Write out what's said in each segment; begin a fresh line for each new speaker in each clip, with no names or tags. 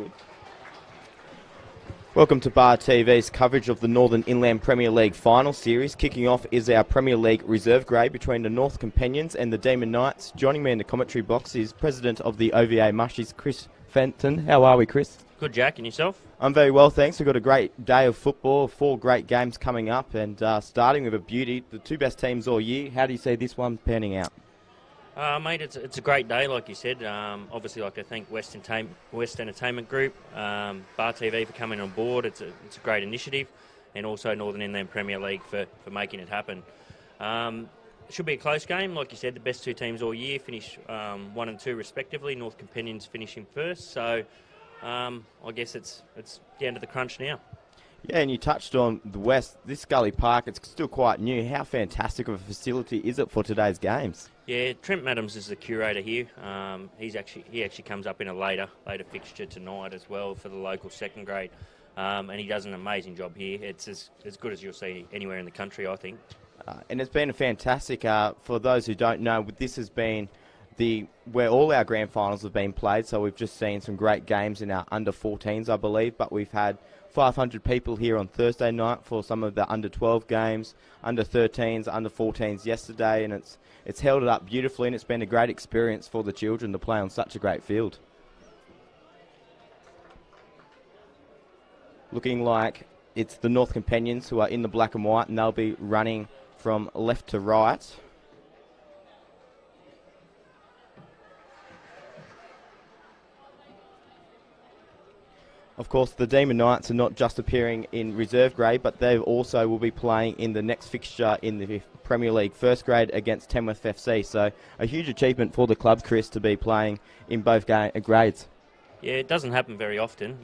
good. Welcome to Bar TV's coverage of the Northern Inland Premier League final series. Kicking off is our Premier League reserve grade between the North Companions and the Demon Knights. Joining me in the commentary box is President of the OVA Mushies, Chris Fenton. How are we, Chris?
Good, Jack. And yourself?
I'm very well, thanks. We've got a great day of football, 4 great games coming up, and starting with a beauty, the 2 best teams all year. How do you see this one panning out?
Mate, it's a great day, like you said. Obviously, like to thank West Entertainment Group, Bar TV for coming on board. It's a great initiative, and also Northern Inland Premier League for making it happen. It should be a close game, like you said. The best 2 teams all year finish 1 and 2 respectively. North Companions finishing first, so I guess it's the end of the crunch now.
Yeah, and you touched on the West. This Scully Park, it's still quite new. How fantastic of a facility is it for today's games?
Yeah, Trent Madams is the curator here. He actually comes up in a later fixture tonight as well for the local second grade, and he does an amazing job here. It's as good as you'll see anywhere in the country, I think.
And it's been a fantastic. For those who don't know, this has been where all our grand finals have been played. So we've just seen some great games in our under 14s, I believe, but we've had 500 people here on Thursday night for some of the under 12 games, under 13s, under 14s yesterday, and it's held it up beautifully, and it's been a great experience for the children to play on such a great field. Looking like it's the North Companions who are in the black and white, and they'll be running from left to right. Of course, the Demon Knights are not just appearing in reserve grade, but they also will be playing in the next fixture in the Premier League first grade against Tamworth FC. So a huge achievement for the club, Chris, to be playing in both grades.
Yeah, it doesn't happen very often.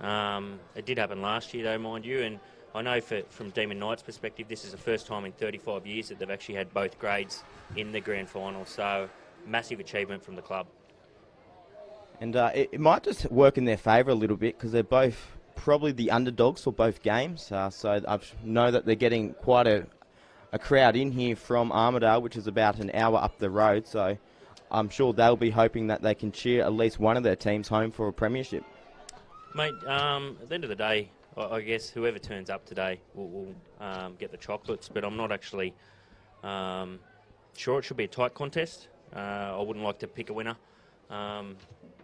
It did happen last year, though, mind you, and I know from Demon Knights' perspective, this is the first time in 35 years that they've actually had both grades in the grand final. So massive achievement from the club.
And it might just work in their favour a little bit because they're both probably the underdogs for both games. So I know that they're getting quite a crowd in here from Armidale, which is about an hour up the road. So I'm sure they'll be hoping that they can cheer at least one of their teams home for a premiership.
Mate, at the end of the day, I guess whoever turns up today will get the chocolates, but I'm not actually sure. It should be a tight contest. I wouldn't like to pick a winner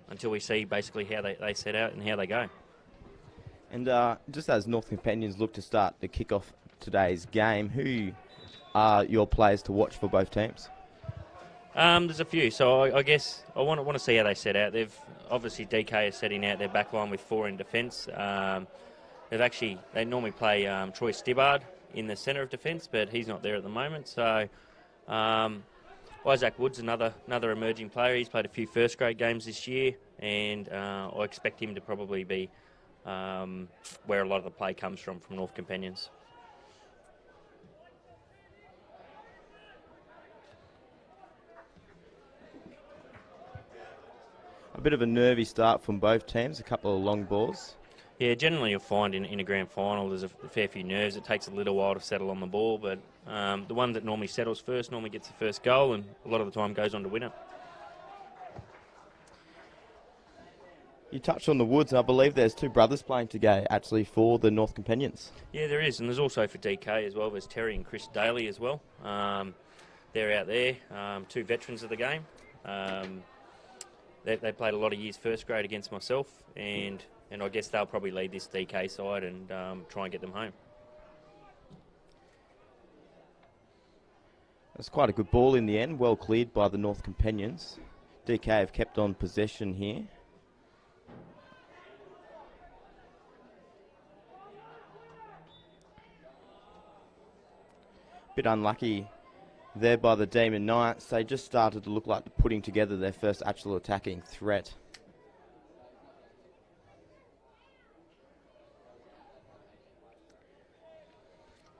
until we see basically how they set out and how they go.
And just as North Companions look to start to kick off today's game, who are your players to watch for both teams?
There's a few, so I guess I want to see how they set out. They've obviously DK is setting out their back line with 4 in defence. They normally play Troy Stibbard in the centre of defence, but he's not there at the moment. So Isaac Wood's another emerging player. He's played a few first grade games this year, and I expect him to probably be where a lot of the play comes from North Companions.
A bit of a nervy start from both teams, a couple of long balls.
Yeah, generally you'll find in a grand final there's a fair few nerves. It takes a little while to settle on the ball, but the one that normally settles first normally gets the first goal and a lot of the time goes on to win it.
You touched on the Woods, and I believe there's 2 brothers playing together actually for the North Companions.
Yeah, there is, and there's also for DK as well. There's Terry and Chris Daly as well. They're out there, 2 veterans of the game. They played a lot of years first grade against myself, and I guess they'll probably lead this DK side and try and get them home.
That's quite a good ball in the end, well cleared by the North Companions. DK have kept on possession here. Bit unlucky there by the Demon Knights. They just started to look like putting together their first actual attacking threat.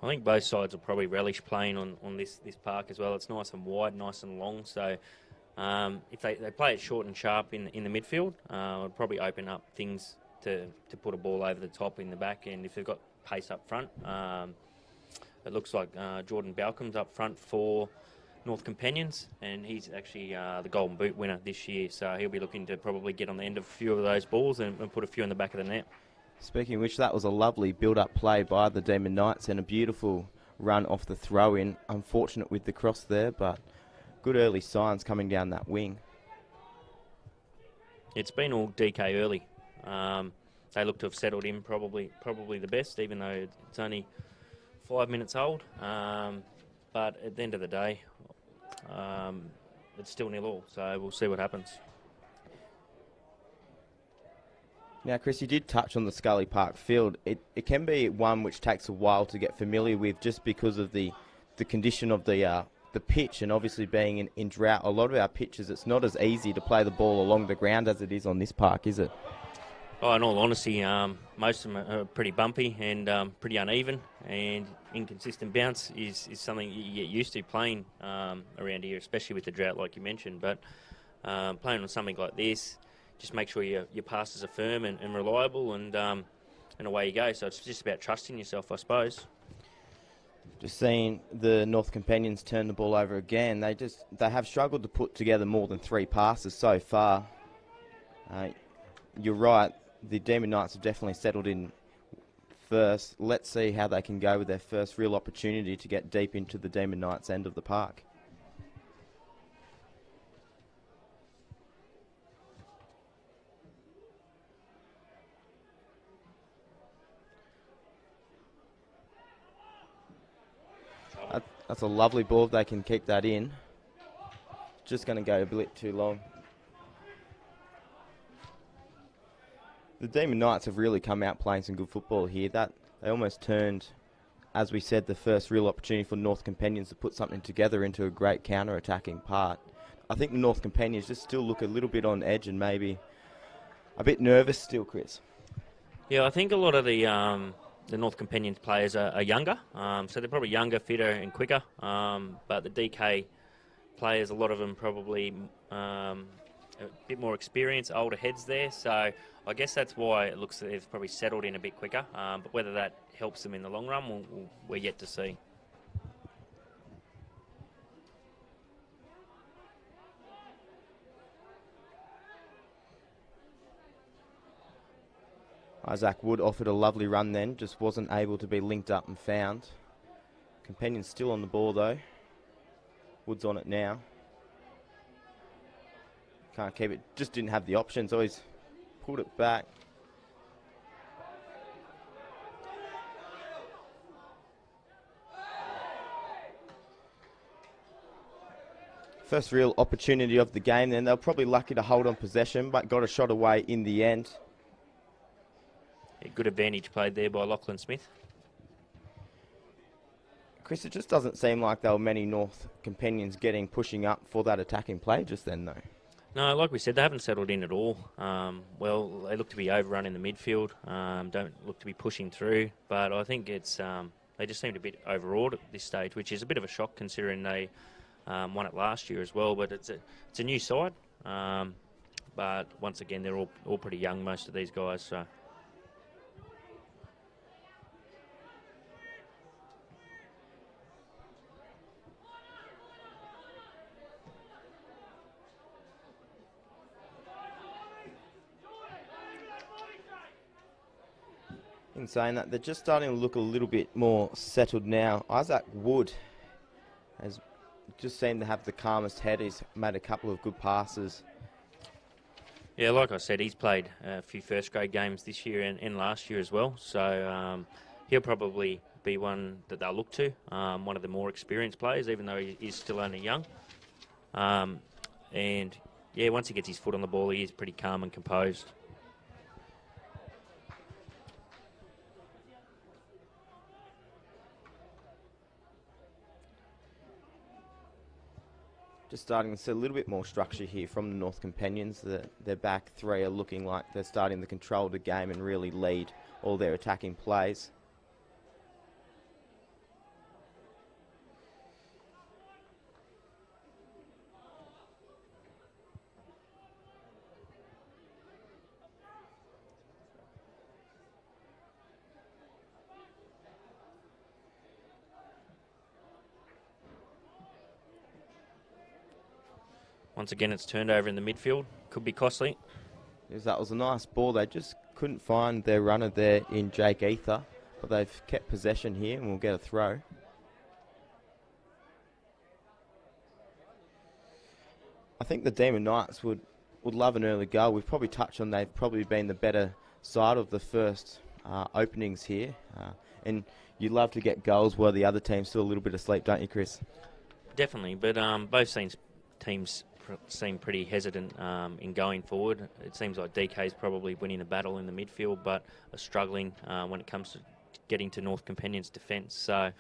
I think both sides will probably relish playing on this park as well. It's nice and wide, nice and long. So if they play it short and sharp in the midfield, it'll probably open up things to put a ball over the top in the back. And if they've got pace up front, it looks like Jordan Balcom's up front for North Companions, and he's actually the Golden Boot winner this year, so he'll be looking to probably get on the end of a few of those balls and put a few in the back of the net.
Speaking of which, that was a lovely build-up play by the Demon Knights and a beautiful run off the throw-in. Unfortunate with the cross there, but good early signs coming down that wing.
It's been all DK early. They look to have settled in probably the best, even though it's only 5 minutes old. But at the end of the day, it's still 0-0, so we'll see what happens.
Now, Chris, you did touch on the Scully Park field. It can be one which takes a while to get familiar with just because of the condition of the pitch, and obviously being in drought. A lot of our pitches, it's not as easy to play the ball along the ground as it is on this park, is it?
Oh, in all honesty, most of them are pretty bumpy and pretty uneven, and inconsistent bounce is something you get used to playing around here, especially with the drought, like you mentioned. But playing on something like this, just make sure your passes are firm and reliable, and away you go. So it's just about trusting yourself, I suppose.
Just seeing the North Companions turn the ball over again, they have struggled to put together more than 3 passes so far. You're right, the Demon Knights have definitely settled in first. Let's see how they can go with their first real opportunity to get deep into the Demon Knights' end of the park. That's a lovely ball if they can keep that in. Just going to go a bit too long. The Demon Knights have really come out playing some good football here. They almost turned, as we said, the first real opportunity for North Companions to put something together into a great counter-attacking part. I think the North Companions just still look a little bit on edge and maybe a bit nervous still, Chris.
Yeah, I think a lot of the North Companions players are younger, so they're probably younger, fitter and quicker. But the DK players, a lot of them probably a bit more experience, older heads there. So I guess that's why it looks like they've probably settled in a bit quicker. But whether that helps them in the long run, we're yet to see.
Isaac Wood offered a lovely run then, just wasn't able to be linked up and found. Companions still on the ball though. Wood's on it now. Can't keep it, just didn't have the options, always pulled it back. First real opportunity of the game then. They're probably lucky to hold on possession, but got a shot away in the end.
Yeah, good advantage played there by Lachlan Smith.
Chris, it just doesn't seem like there were many North Companions pushing up for that attacking play just then though.
No, like we said, they haven't settled in at all. Well, they look to be overrun in the midfield, don't look to be pushing through, but I think it's they just seemed a bit overawed at this stage, which is a bit of a shock considering they won it last year as well. But it's a new side, but once again, they're all pretty young, most of these guys. So.
In saying that, they're just starting to look a little bit more settled now. Isaac Wood has just seemed to have the calmest head. He's made a couple of good passes.
Yeah, like I said, he's played a few first-grade games this year and last year as well. So he'll probably be one that they'll look to, one of the more experienced players, even though he is still only young. And, yeah, once he gets his foot on the ball, he is pretty calm and composed.
Just starting to see a little bit more structure here from the North Companions. Their back three are looking like they're starting to control the game and really lead all their attacking plays.
Once again, it's turned over in the midfield. Could be costly.
Yes, that was a nice ball. They just couldn't find their runner there in Jake Ether, but they've kept possession here and we'll get a throw. I think the Demon Knights would love an early goal. We've probably touched on they've probably been the better side of the first openings here. And you love to get goals while the other team's still a little bit asleep, don't you, Chris?
Definitely, but both teams seem pretty hesitant in going forward. It seems like DK's probably winning the battle in the midfield, but are struggling when it comes to getting to North Companion's defence. So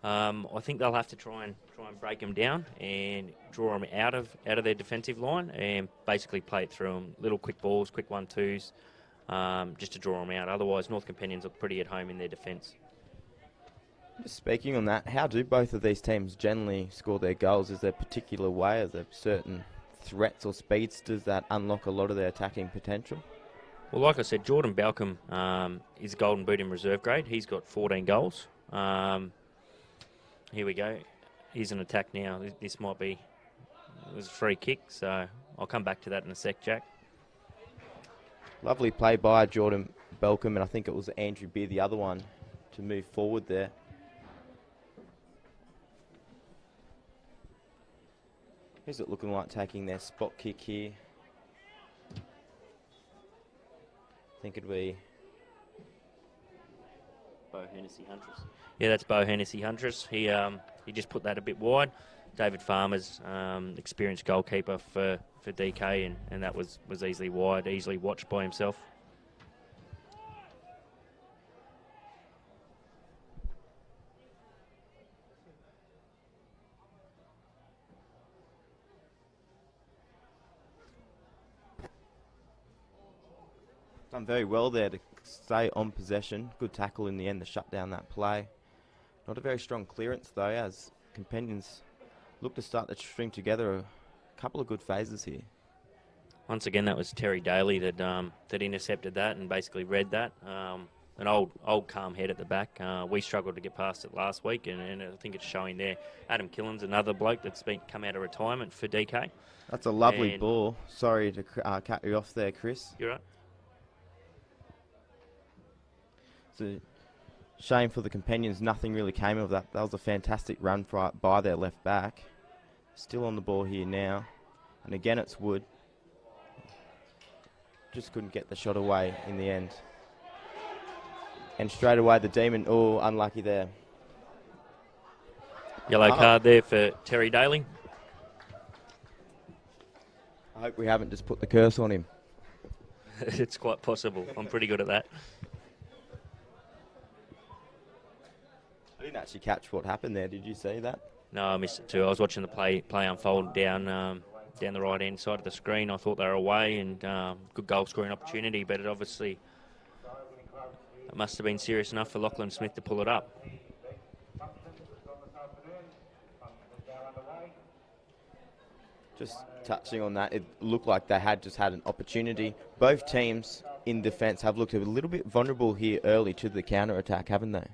I think they'll have to try and break them down and draw them out of their defensive line and basically play it through them. Little quick balls, quick 1-2s, just to draw them out. Otherwise, North Companions look pretty at home in their defence.
Just speaking on that, how do both of these teams generally score their goals? Is there a particular way? Are there certain threats or speedsters that unlock a lot of their attacking potential?
Well, like I said, Jordan Balcom is Golden Boot in reserve grade. He's got 14 goals. Here we go. He's in attack now. This might be... It was a free kick, so I'll come back to that in a sec, Jack.
Lovely play by Jordan Balcom, and I think it was Andrew Beer, the other one, to move forward there. Who's it looking like taking their spot kick here? I think it'd be...
Bo Hennessy Huntress. Yeah, that's Bo Hennessy Huntress. He just put that a bit wide. David Farmer's experienced goalkeeper for DK, and that was easily wide, easily watched by himself.
Done very well there to stay on possession. Good tackle in the end to shut down that play. Not a very strong clearance though, as Companions look to start to string together a couple of good phases here.
Once again, that was Terry Daly that intercepted that and basically read that. An old calm head at the back. We struggled to get past it last week, and I think it's showing there. Adam Killen's another bloke that's come out of retirement for DK.
That's a lovely ball. Sorry to cut you off there, Chris.
You're right.
It's a shame for the Companions, nothing really came of that. That was a fantastic run by their left back. Still on the ball here now. And again, it's Wood. Just couldn't get the shot away in the end. And straight away, the Demon, unlucky there.
Yellow card there for Terry Daly.
I hope we haven't just put the curse on him.
It's quite possible. I'm pretty good at that.
I didn't actually catch what happened there. Did you see that?
No, I missed it too. I was watching the play unfold down the right-hand side of the screen. I thought they were away and good goal-scoring opportunity, but it must have been serious enough for Lachlan Smith to pull it up.
Just touching on that, it looked like they had just had an opportunity. Both teams in defence have looked a little bit vulnerable here early to the counter-attack, haven't they?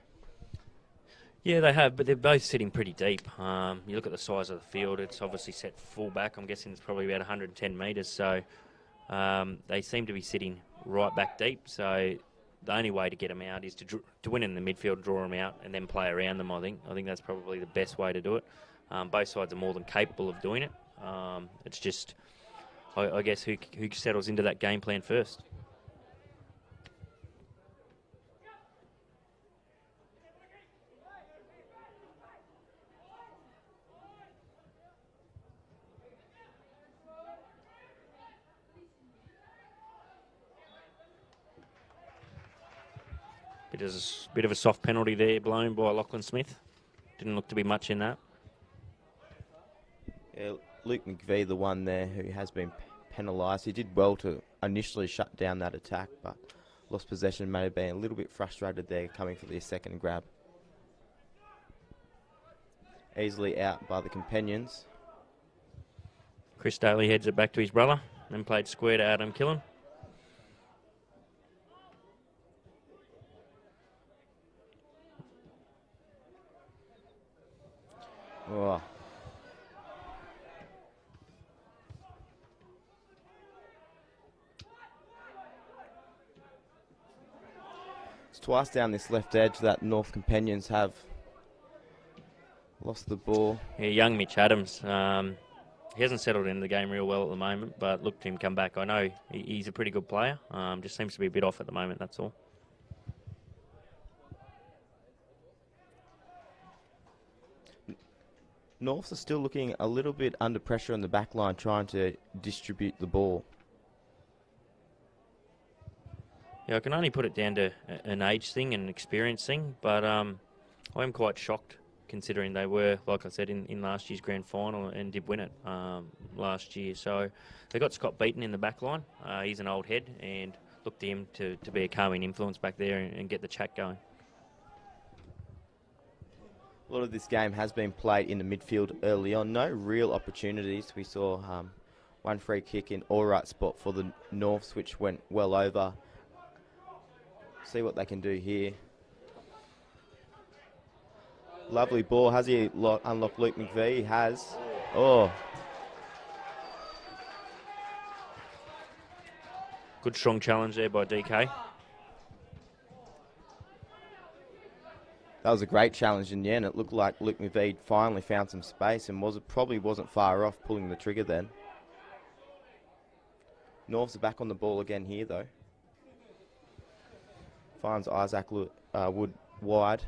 Yeah, they have, but they're both sitting pretty deep. You look at the size of the field, it's obviously set full back. I'm guessing it's probably about 110 metres, so they seem to be sitting right back deep. So the only way to get them out is to win in the midfield, draw them out, and then play around them, I think. I think that's probably the best way to do it. Both sides are more than capable of doing it. It's just, I guess, who settles into that game plan first. Bit of a soft penalty there blown by Lachlan Smith. Didn't look to be much in that.
Yeah, Luke McVie, the one there who has been penalised. He did well to initially shut down that attack, but lost possession, may have been a little bit frustrated there coming for the second grab. Easily out by the Companions.
Chris Daly heads it back to his brother, then played square to Adam Killen.
Oh. It's twice down this left edge that North Companions have lost the ball.
Yeah, young Mitch Adams. He hasn't settled into the game real well at the moment, but look to him come back. I know he's a pretty good player. Just seems to be a bit off at the moment, that's all.
Norths are still looking a little bit under pressure on the back line, trying to distribute the ball.
Yeah, I can only put it down to an age thing and an experience thing, but I'm quite shocked considering they were, like I said, in last year's grand final and did win it last year. So they got Scott Beaton in the back line. He's an old head, and look to him to be a calming influence back there and get the chat going.
A lot of this game has been played in the midfield early on. No real opportunities. We saw one free kick in all right spot for the Norths, which went well over. See what they can do here. Lovely ball. Has he unlocked Luke McVie? He has. Oh.
Good strong challenge there by DK.
That was a great challenge in the end. It looked like Luke McVie finally found some space and probably wasn't far off pulling the trigger then. Norths are back on the ball again here though. Finds Isaac Wood wide.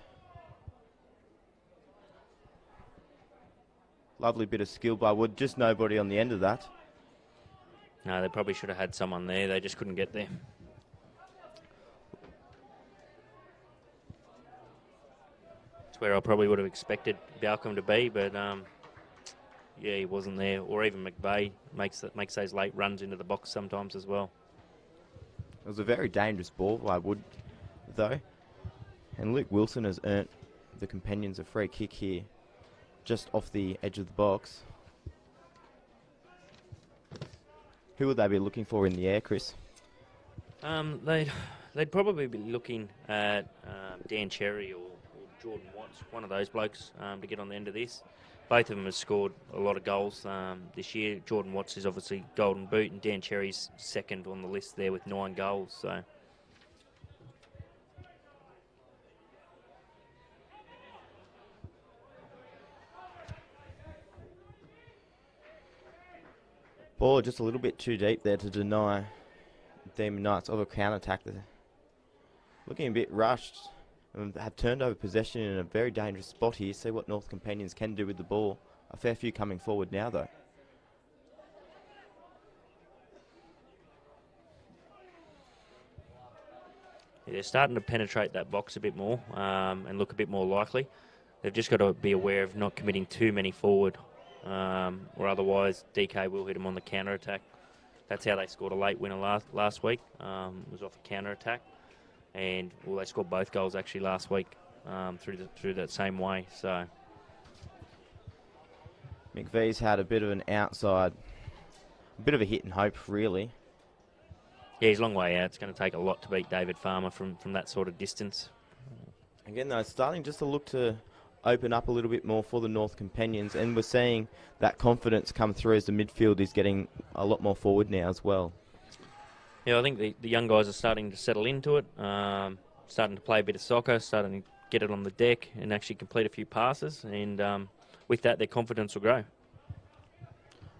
Lovely bit of skill by Wood, just nobody on the end of that.
No, they probably should have had someone there. They just couldn't get there. It's where I probably would have expected Balcom to be, but yeah, he wasn't there. Or even McVeigh makes those late runs into the box sometimes as well.
It was a very dangerous ball by Wood, though. And Luke Wilson has earned the Companions a free kick here, just off the edge of the box. Who would they be looking for in the air, Chris?
They'd probably be looking at Dan Cherry or Jordan Watts, one of those blokes, to get on the end of this. Both of them have scored a lot of goals this year. Jordan Watts is obviously Golden Boot, and Dan Cherry's second on the list there with 9 goals. So.
Ball just a little bit too deep there to deny Demon Knights of a counter-attack there. Looking a bit rushed and have turned over possession in a very dangerous spot here. See what North Companions can do with the ball. A fair few coming forward now though.
Yeah, they're starting to penetrate that box a bit more and look a bit more likely. They've just got to be aware of not committing too many forward. Or otherwise DK will hit them on the counter-attack. That's how they scored a late winner last week. It was off a counter-attack. And well, they scored both goals actually last week through that same way. So
McVee's had a bit of an outside, a bit of a hit and hope really.
Yeah, he's a long way out. It's going to take a lot to beat David Farmer from that sort of distance.
Again though, it's starting just to look to open up a little bit more for the North Companions, and we're seeing that confidence come through as the midfield is getting a lot more forward now as well.
Yeah, I think the young guys are starting to settle into it, starting to play a bit of soccer, starting to get it on the deck and actually complete a few passes, and with that their confidence will grow.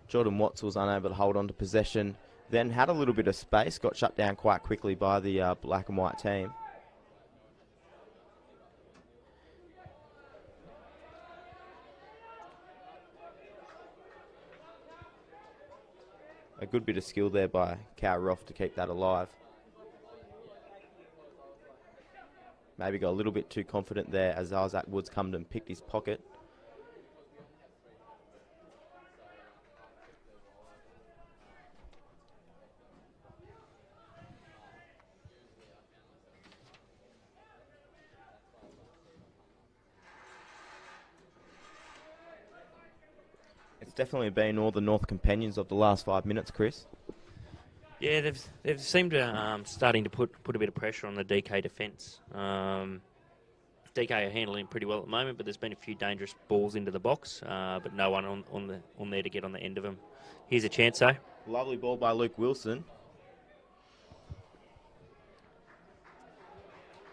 Jordan Watts was unable to hold on to possession, then had a little bit of space, got shut down quite quickly by the black and white team. A good bit of skill there by Cal Roth to keep that alive. Maybe got a little bit too confident there as Isaac Woods come and picked his pocket. It's definitely been all the North Companions of the last 5 minutes, Chris.
Yeah, they've seemed to starting to put a bit of pressure on the DK defence. DK are handling pretty well at the moment, but there's been a few dangerous balls into the box, but no one on there to get on the end of them. Here's a chance, though.
Lovely ball by Luke Wilson.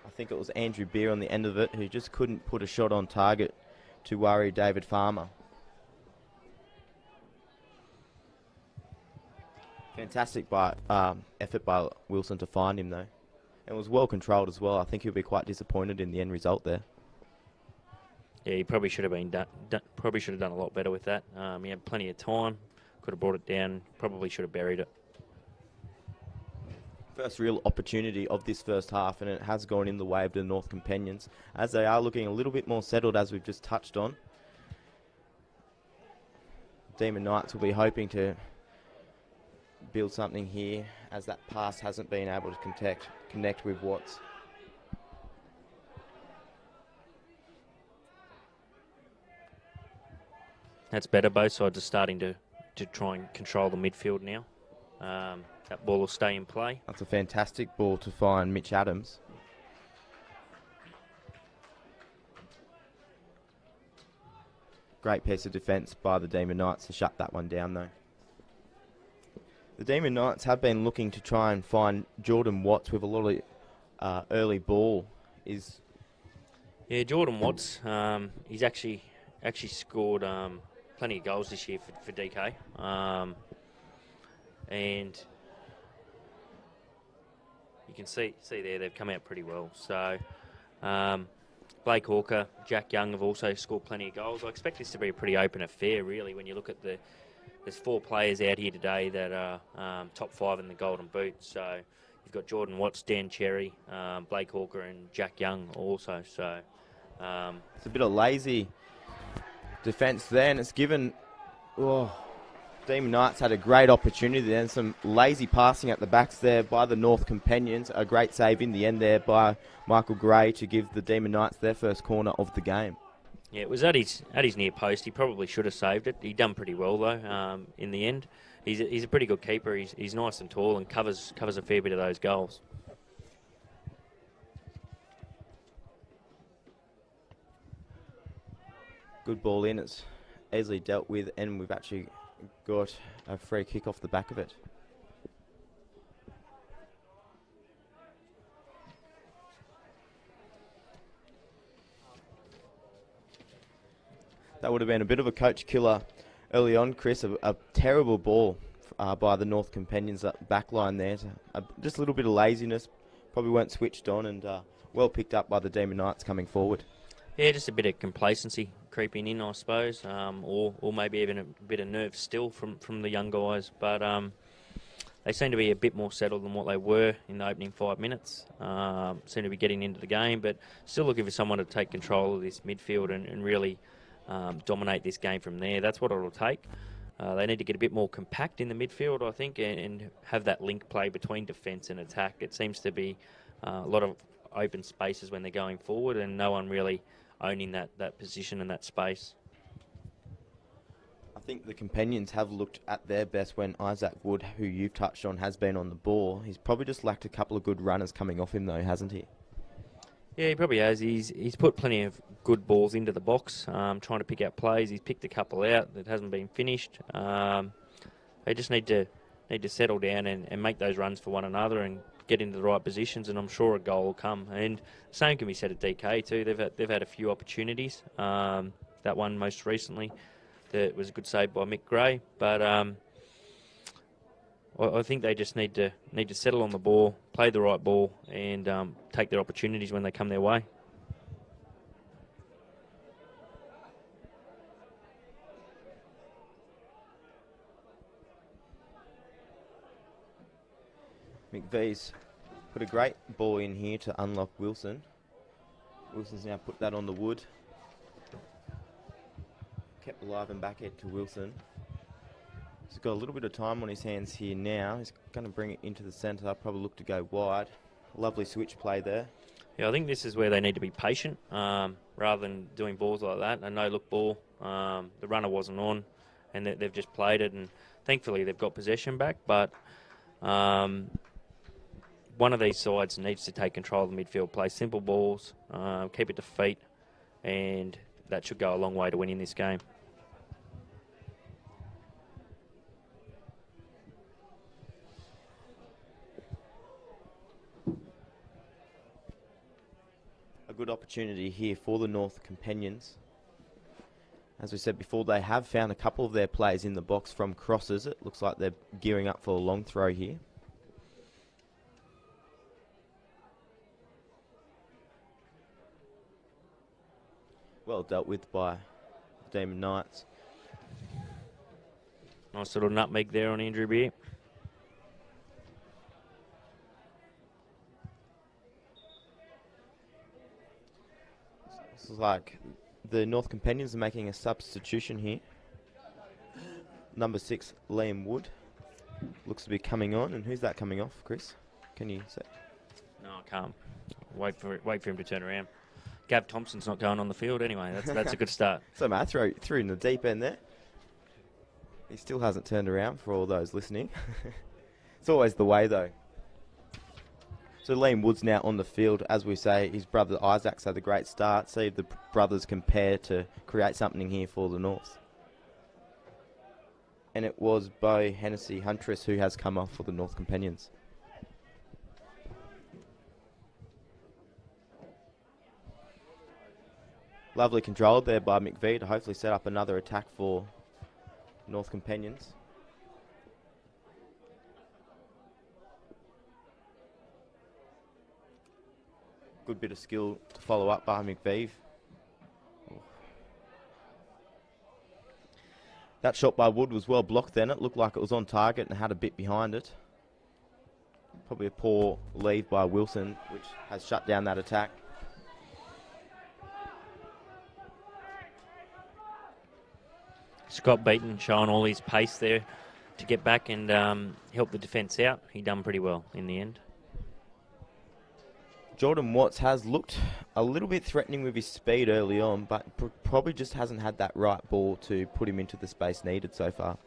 I think it was Andrew Beer on the end of it, who just couldn't put a shot on target to worry David Farmer. Fantastic effort by Wilson to find him, though. It was well controlled as well. I think he'll be quite disappointed in the end result there.
Yeah, he probably should have been probably should have done a lot better with that. He had plenty of time, could have brought it down, probably should have buried it.
First real opportunity of this first half, and it has gone in the way of the North Companions, as they are looking a little bit more settled, as we've just touched on. Demon Knights will be hoping to build something here, as that pass hasn't been able to connect with Watts.
That's better. Both sides are starting to try and control the midfield now. That ball will stay in play.
That's a fantastic ball to find Mitch Adams. Great piece of defence by the Demon Knights to shut that one down, though. The Demon Knights have been looking to try and find Jordan Watts with a lot of early ball.
Yeah, Jordan Watts. He's actually scored plenty of goals this year for DK, and you can see there they've come out pretty well. So Blake Hawker, Jack Young have also scored plenty of goals. I expect this to be a pretty open affair, really, when you look at there's 4 players out here today that are top 5 in the Golden Boot. So you've got Jordan Watts, Dan Cherry, Blake Hawker and Jack Young also. So
it's a bit of lazy defence there, and it's given... Demon Knights had a great opportunity there, and some lazy passing at the backs there by the North Companions. A great save in the end there by Michael Gray to give the Demon Knights their first corner of the game.
Yeah, it was at his near post. He probably should have saved it. He done pretty well though. In the end, he's a pretty good keeper. He's nice and tall and covers a fair bit of those goals.
Good ball in. It's easily dealt with, and we've actually got a free kick off the back of it. That would have been a bit of a coach killer early on, Chris. A terrible ball by the North Companions back line there. Just a little bit of laziness. Probably weren't switched on, and well picked up by the Demon Knights coming forward.
Yeah, just a bit of complacency creeping in, I suppose, or maybe even a bit of nerves still from the young guys. But they seem to be a bit more settled than what they were in the opening 5 minutes. Seem to be getting into the game, but still looking for someone to take control of this midfield and really dominate this game from there. That's what it'll take. They need to get a bit more compact in the midfield, I think, and have that link play between defence and attack. It seems to be a lot of open spaces when they're going forward, and no one really owning that position and that space.
I think the Companions have looked at their best when Isaac Wood, who you've touched on, has been on the ball. He's probably just lacked a couple of good runners coming off him, though, hasn't he? Yeah,
he probably has. He's put plenty of good balls into the box, trying to pick out plays. He's picked a couple out that hasn't been finished. They just need to settle down and make those runs for one another and get into the right positions, and I'm sure a goal will come. And the same can be said at DK too. They've had a few opportunities. That one most recently, that was a good save by Mick Gray. But I think they just need to settle on the ball, play the right ball, and take their opportunities when they come their way.
McVee's put a great ball in here to unlock Wilson. Wilson's now put that on the wood. Kept alive and back head to Wilson. He's got a little bit of time on his hands here now. He's going to bring it into the centre. Probably look to go wide. Lovely switch play there.
Yeah, I think this is where they need to be patient rather than doing balls like that. A no-look ball. The runner wasn't on, and they've just played it. And thankfully, they've got possession back. But one of these sides needs to take control of the midfield, play simple balls, keep it to feet, and that should go a long way to winning this game.
A good opportunity here for the North Companions. As we said before, they have found a couple of their players in the box from crosses. It looks like they're gearing up for a long throw here. Well dealt with by the Demon Knights.
Nice little nutmeg there on Andrew Beer.
This is like the North Companions are making a substitution here. Number 6, Liam Wood, looks to be coming on. And who's that coming off, Chris? Can you say?
No, I can't. Wait for him to turn around. Gav Thompson's not going on the field anyway. That's a good start.
So, Matt, threw in the deep end there. He still hasn't turned around for all those listening. It's always the way, though. So Liam Wood's now on the field. As we say, his brother Isaac's had a great start. See if the brothers compare to create something here for the North. And it was Bo Hennessy Huntress who has come off for the North Companions. Lovely control there by McVie to hopefully set up another attack for North Companions. Good bit of skill to follow up by McVie. That shot by Wood was well blocked then. It looked like it was on target and had a bit behind it. Probably a poor leave by Wilson, which has shut down that attack.
Scott Beaton showing all his pace there to get back and help the defence out. He done pretty well in the end.
Jordan Watts has looked a little bit threatening with his speed early on, but probably just hasn't had that right ball to put him into the space needed so far.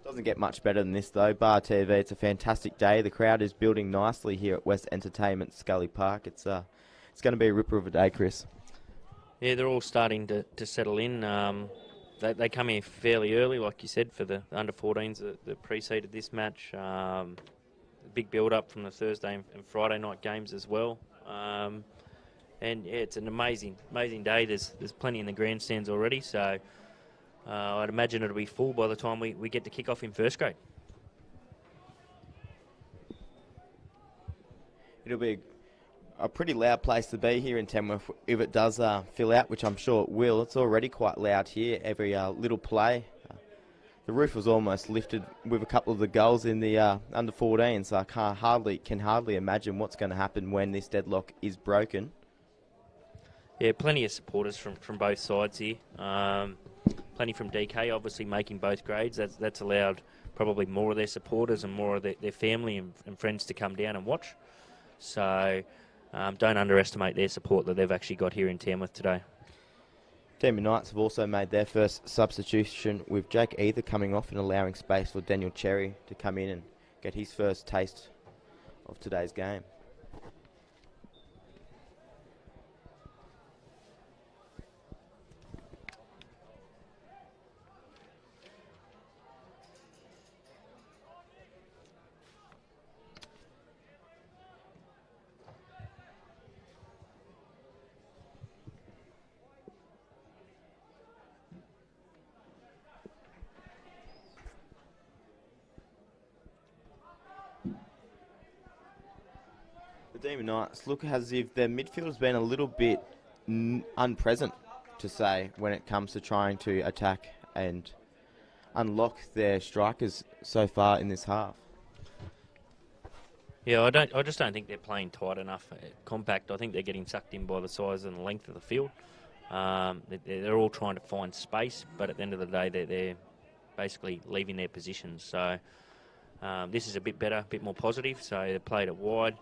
Doesn't get much better than this though. Bar TV, it's a fantastic day. The crowd is building nicely here at West Entertainment Scully Park. It's going to be a ripper of a day, Chris.
Yeah, they're all starting to settle in. They come here fairly early, like you said, for the under-14s that preceded this match. Big build-up from the Thursday and Friday night games as well. And yeah, it's an amazing day. There's plenty in the grandstands already, so I'd imagine it'll be full by the time we get to kick off in first grade.
It'll be a pretty loud place to be here in Tamworth if it does fill out, which I'm sure it will. It's already quite loud here, every little play. The roof was almost lifted with a couple of the goals in the under 14, so I can hardly imagine what's going to happen when this deadlock is broken.
Yeah, plenty of supporters from both sides here. Plenty from DK, obviously making both grades. That's allowed probably more of their supporters and more of their family and friends to come down and watch. So don't underestimate their support that they've actually got here in Tamworth today.
Demon Knights have also made their first substitution with Jake Either coming off and allowing space for Daniel Cherry to come in and get his first taste of today's game. Demon Knights look as if their midfield has been a little bit unpresent, to say, when it comes to trying to attack and unlock their strikers so far in this half.
Yeah, I just don't think they're playing tight enough, compact. I think they're getting sucked in by the size and length of the field. They're all trying to find space, but at the end of the day, they're basically leaving their positions. So this is a bit better, a bit more positive. So they played it wide.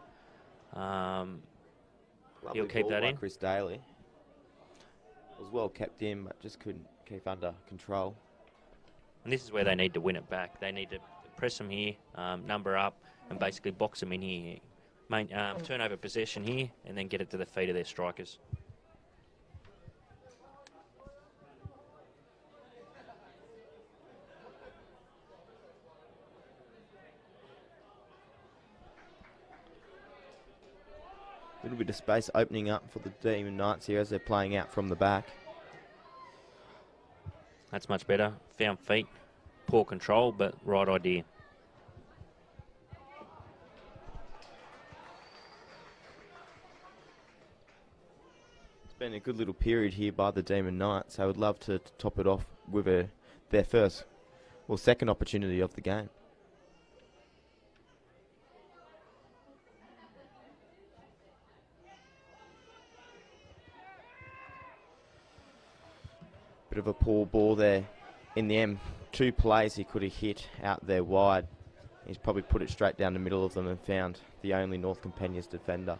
He'll keep that in.
Chris Daly. It was well kept in, but just couldn't keep under control.
And this is where they need to win it back. They need to press them here, number up, and basically box them in here. Turn over possession here, and then get it to the feet of their strikers.
A little bit of space opening up for the Demon Knights here as they're playing out from the back.
That's much better. Found feet. Poor control, but right idea.
It's been a good little period here by the Demon Knights. I would love to top it off with their second opportunity of the game. Bit of a poor ball there. In the end, 2 plays he could have hit out there wide. He's probably put it straight down the middle of them and found the only North Companions defender.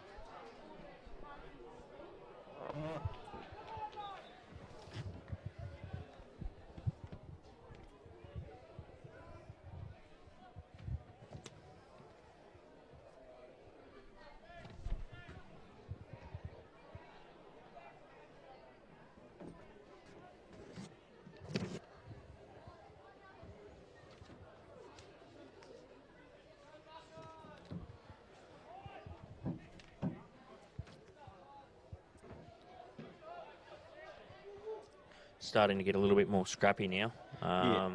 Starting to get a little bit more scrappy now.
Yeah.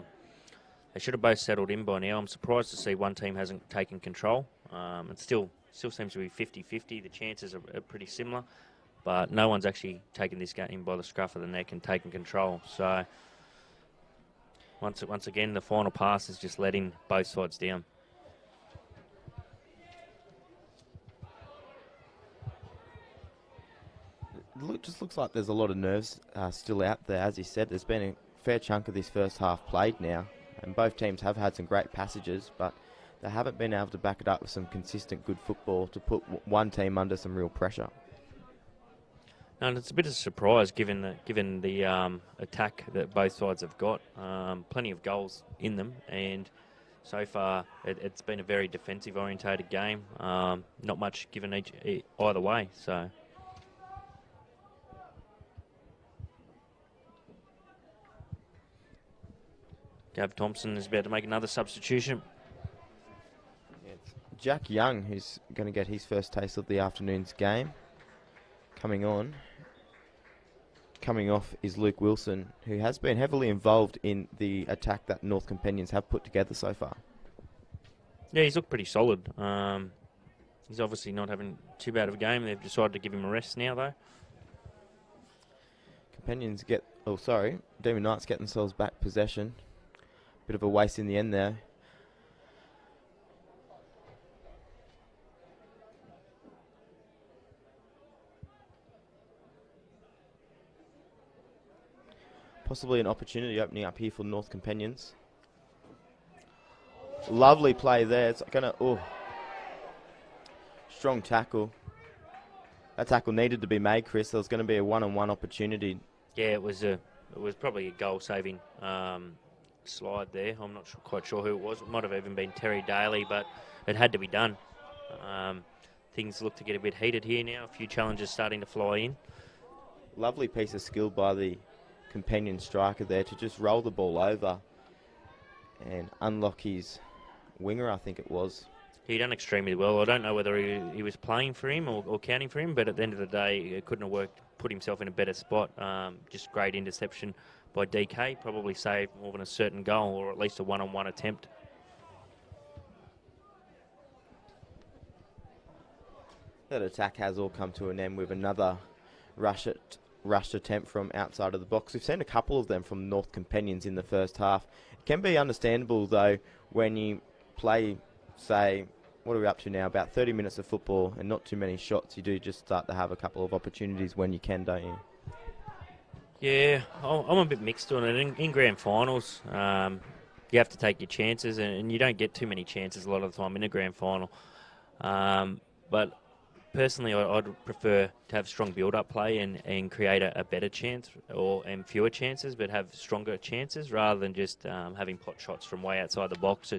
They should have both settled in by now. I'm surprised to see one team hasn't taken control. It still seems to be 50-50. The chances are pretty similar, but no one's actually taken this game by the scruff of the neck and taken control. So once again, the final pass is just letting both sides down.
Just looks like there's a lot of nerves still out there. As you said, there's been a fair chunk of this first half played now, and both teams have had some great passages, but they haven't been able to back it up with some consistent good football to put one team under some real pressure.
And it's a bit of a surprise given the attack that both sides have got. Plenty of goals in them, and so far it's been a very defensive orientated game. Not much given either way. So. Gav Thompson is about to make another substitution.
It's Jack Young who's going to get his first taste of the afternoon's game. Coming off is Luke Wilson, who has been heavily involved in the attack that North Companions have put together so far.
Yeah, he's looked pretty solid. He's obviously not having too bad of a game. They've decided to give him a rest now, though. Demon Knights get themselves back possession. Bit of a waste in the end there. Possibly an opportunity opening up here for North Companions. Lovely play there. It's strong tackle. That tackle needed to be made, Chris. There was going to be a one-on-one opportunity. Yeah, it was probably a goal-saving slide there. I'm not quite sure who it was. It might have even been Terry Daly, but it had to be done. Things look to get a bit heated here now. A few challenges starting to fly in.
Lovely piece of skill by the Companion striker there to just roll the ball over and unlock his winger, I think it was.
He done extremely well. I don't know whether he was playing for him or counting for him, but at the end of the day, it couldn't have put himself in a better spot. Just great interception by DK, probably saved more than a certain goal, or at least a one-on-one attempt.
That attack has all come to an end with another rushed attempt from outside of the box. We've seen a couple of them from North Companions in the first half. It can be understandable, though, when you play, say, what are we up to now, about 30 minutes of football and not too many shots, you do just start to have a couple of opportunities when you can, don't you?
Yeah, I'm a bit mixed on it. In grand finals, you have to take your chances, and you don't get too many chances a lot of the time in a grand final. But personally, I'd prefer to have strong build-up play and create a better chance and fewer chances, but have stronger chances rather than just having pot shots from way outside the box.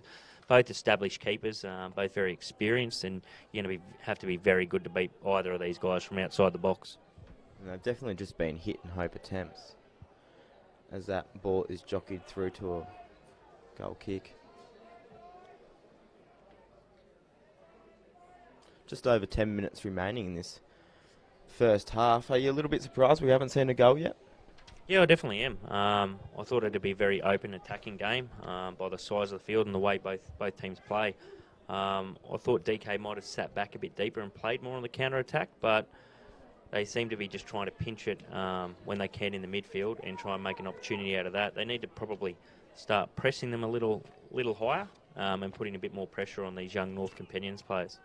Both established keepers, both very experienced, and you're going to have to be very good to beat either of these guys from outside the box.
And they've definitely just been hit and hope attempts as that ball is jockeyed through to a goal kick. Just over 10 minutes remaining in this first half. Are you a little bit surprised we haven't seen a goal yet?
Yeah, I definitely am. I thought it'd be a very open attacking game by the size of the field and the way both teams play. I thought DK might have sat back a bit deeper and played more on the counter-attack, but they seem to be just trying to pinch it when they can in the midfield and try and make an opportunity out of that. They need to probably start pressing them a little higher and putting a bit more pressure on these young North Companions players.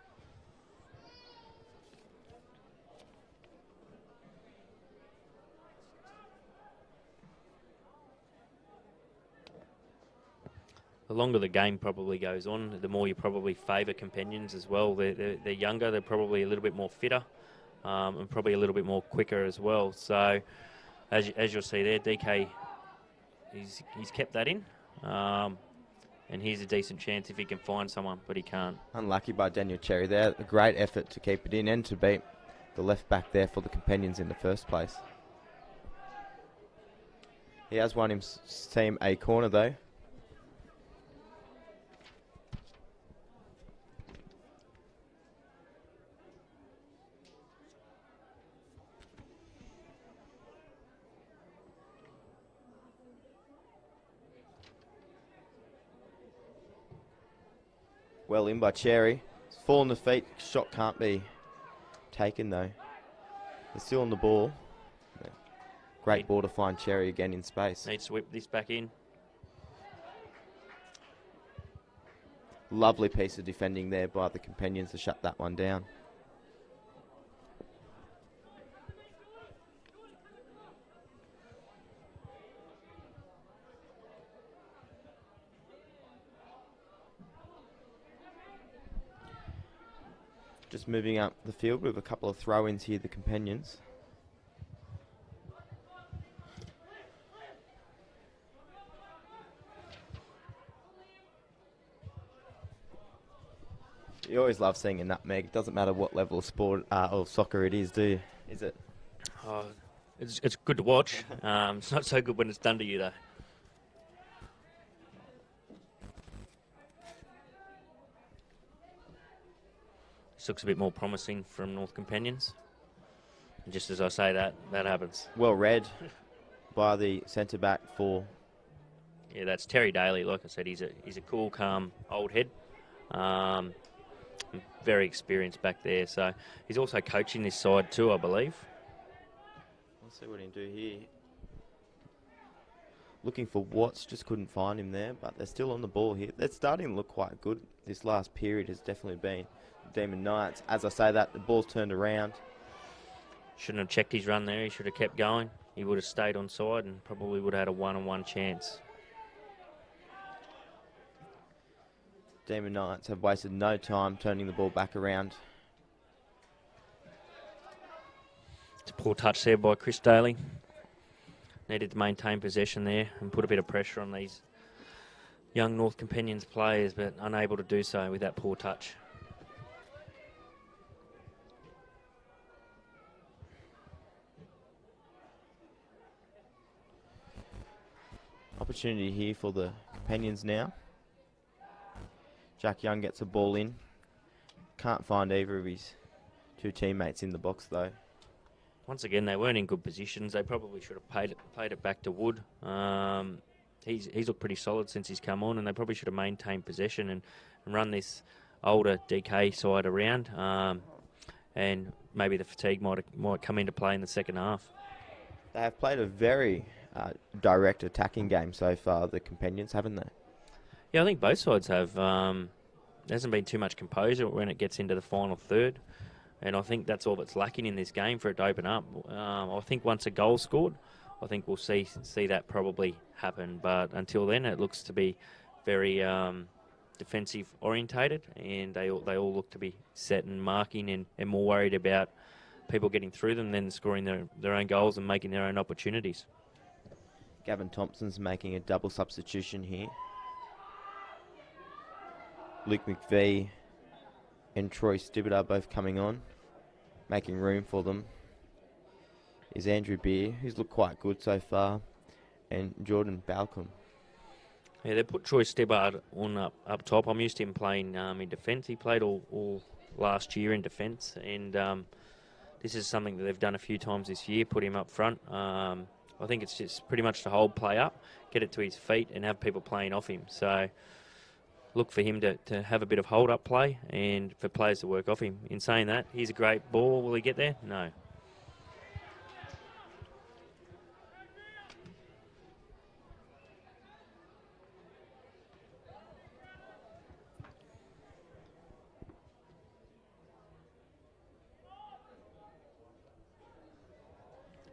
The longer the game probably goes on, the more you probably favour Companions as well. They're younger, they're probably a little bit more fitter and probably a little bit more quicker as well. So as you'll see there, DK, he's kept that in. And here's a decent chance if he can find someone, but he can't.
Unlucky by Daniel Cherry there. A great effort to keep it in and to beat the left back there for the Companions in the first place. He has won his team a corner though. Well in by Cherry. It's fallen to feet. Shot can't be taken though. They're still on the ball. Great ball to find Cherry again in space.
Needs to whip this back in.
Lovely piece of defending there by the Companions to shut that one down. Just moving up the field with a couple of throw-ins here, the Companions. You always love seeing a nutmeg. It doesn't matter what level of sport or soccer it is, do you? Is it?
It's good to watch. It's not so good when it's done to you, though. This looks a bit more promising from North Companions. And just as I say that, that happens.
Well read by the centre-back for...
Yeah, that's Terry Daly. Like I said, he's a cool, calm, old head. Very experienced back there. So he's also coaching this side too, I believe.
Let's see what he can do here. Looking for Watts, just couldn't find him there, but they're still on the ball here. They're starting to look quite good. This last period has definitely been Demon Knights. As I say that, the ball's turned around.
Shouldn't have checked his run there. He should have kept going. He would have stayed on side and probably would have had a one-on-one chance.
Demon Knights have wasted no time turning the ball back around.
It's a poor touch there by Chris Daly. Needed to maintain possession there and put a bit of pressure on these young North Companions players, but unable to do so with that poor touch.
Opportunity here for the Companions now. Jack Young gets a ball in. Can't find either of his two teammates in the box though.
Once again, they weren't in good positions. They probably should have played it back to Wood. He's looked pretty solid since he's come on, and they probably should have maintained possession and run this older DK side around. And maybe the fatigue might come into play in the second half.
They have played a very direct attacking game so far, the Companions, haven't they?
Yeah, I think both sides have. There hasn't been too much composure when it gets into the final third. And I think that's all that's lacking in this game for it to open up. I think once a goal's scored, I think we'll see that probably happen. But until then, it looks to be very defensive orientated, and they all look to be set and marking and more worried about people getting through them than scoring their own goals and making their own opportunities.
Gavin Thompson's making a double substitution here. Luke McVie and Troy Stibbett are both coming on. Making room for them is Andrew Beer, who's looked quite good so far, and Jordan Balcom.
Yeah, they put Troy Stibbett on up top. I'm used to him playing in defence. He played all last year in defence, and this is something that they've done a few times this year, put him up front. I think it's just pretty much to hold play up, get it to his feet, and have people playing off him. So look for him to have a bit of hold-up play and for players to work off him. In saying that, he's a great ball. Will he get there? No.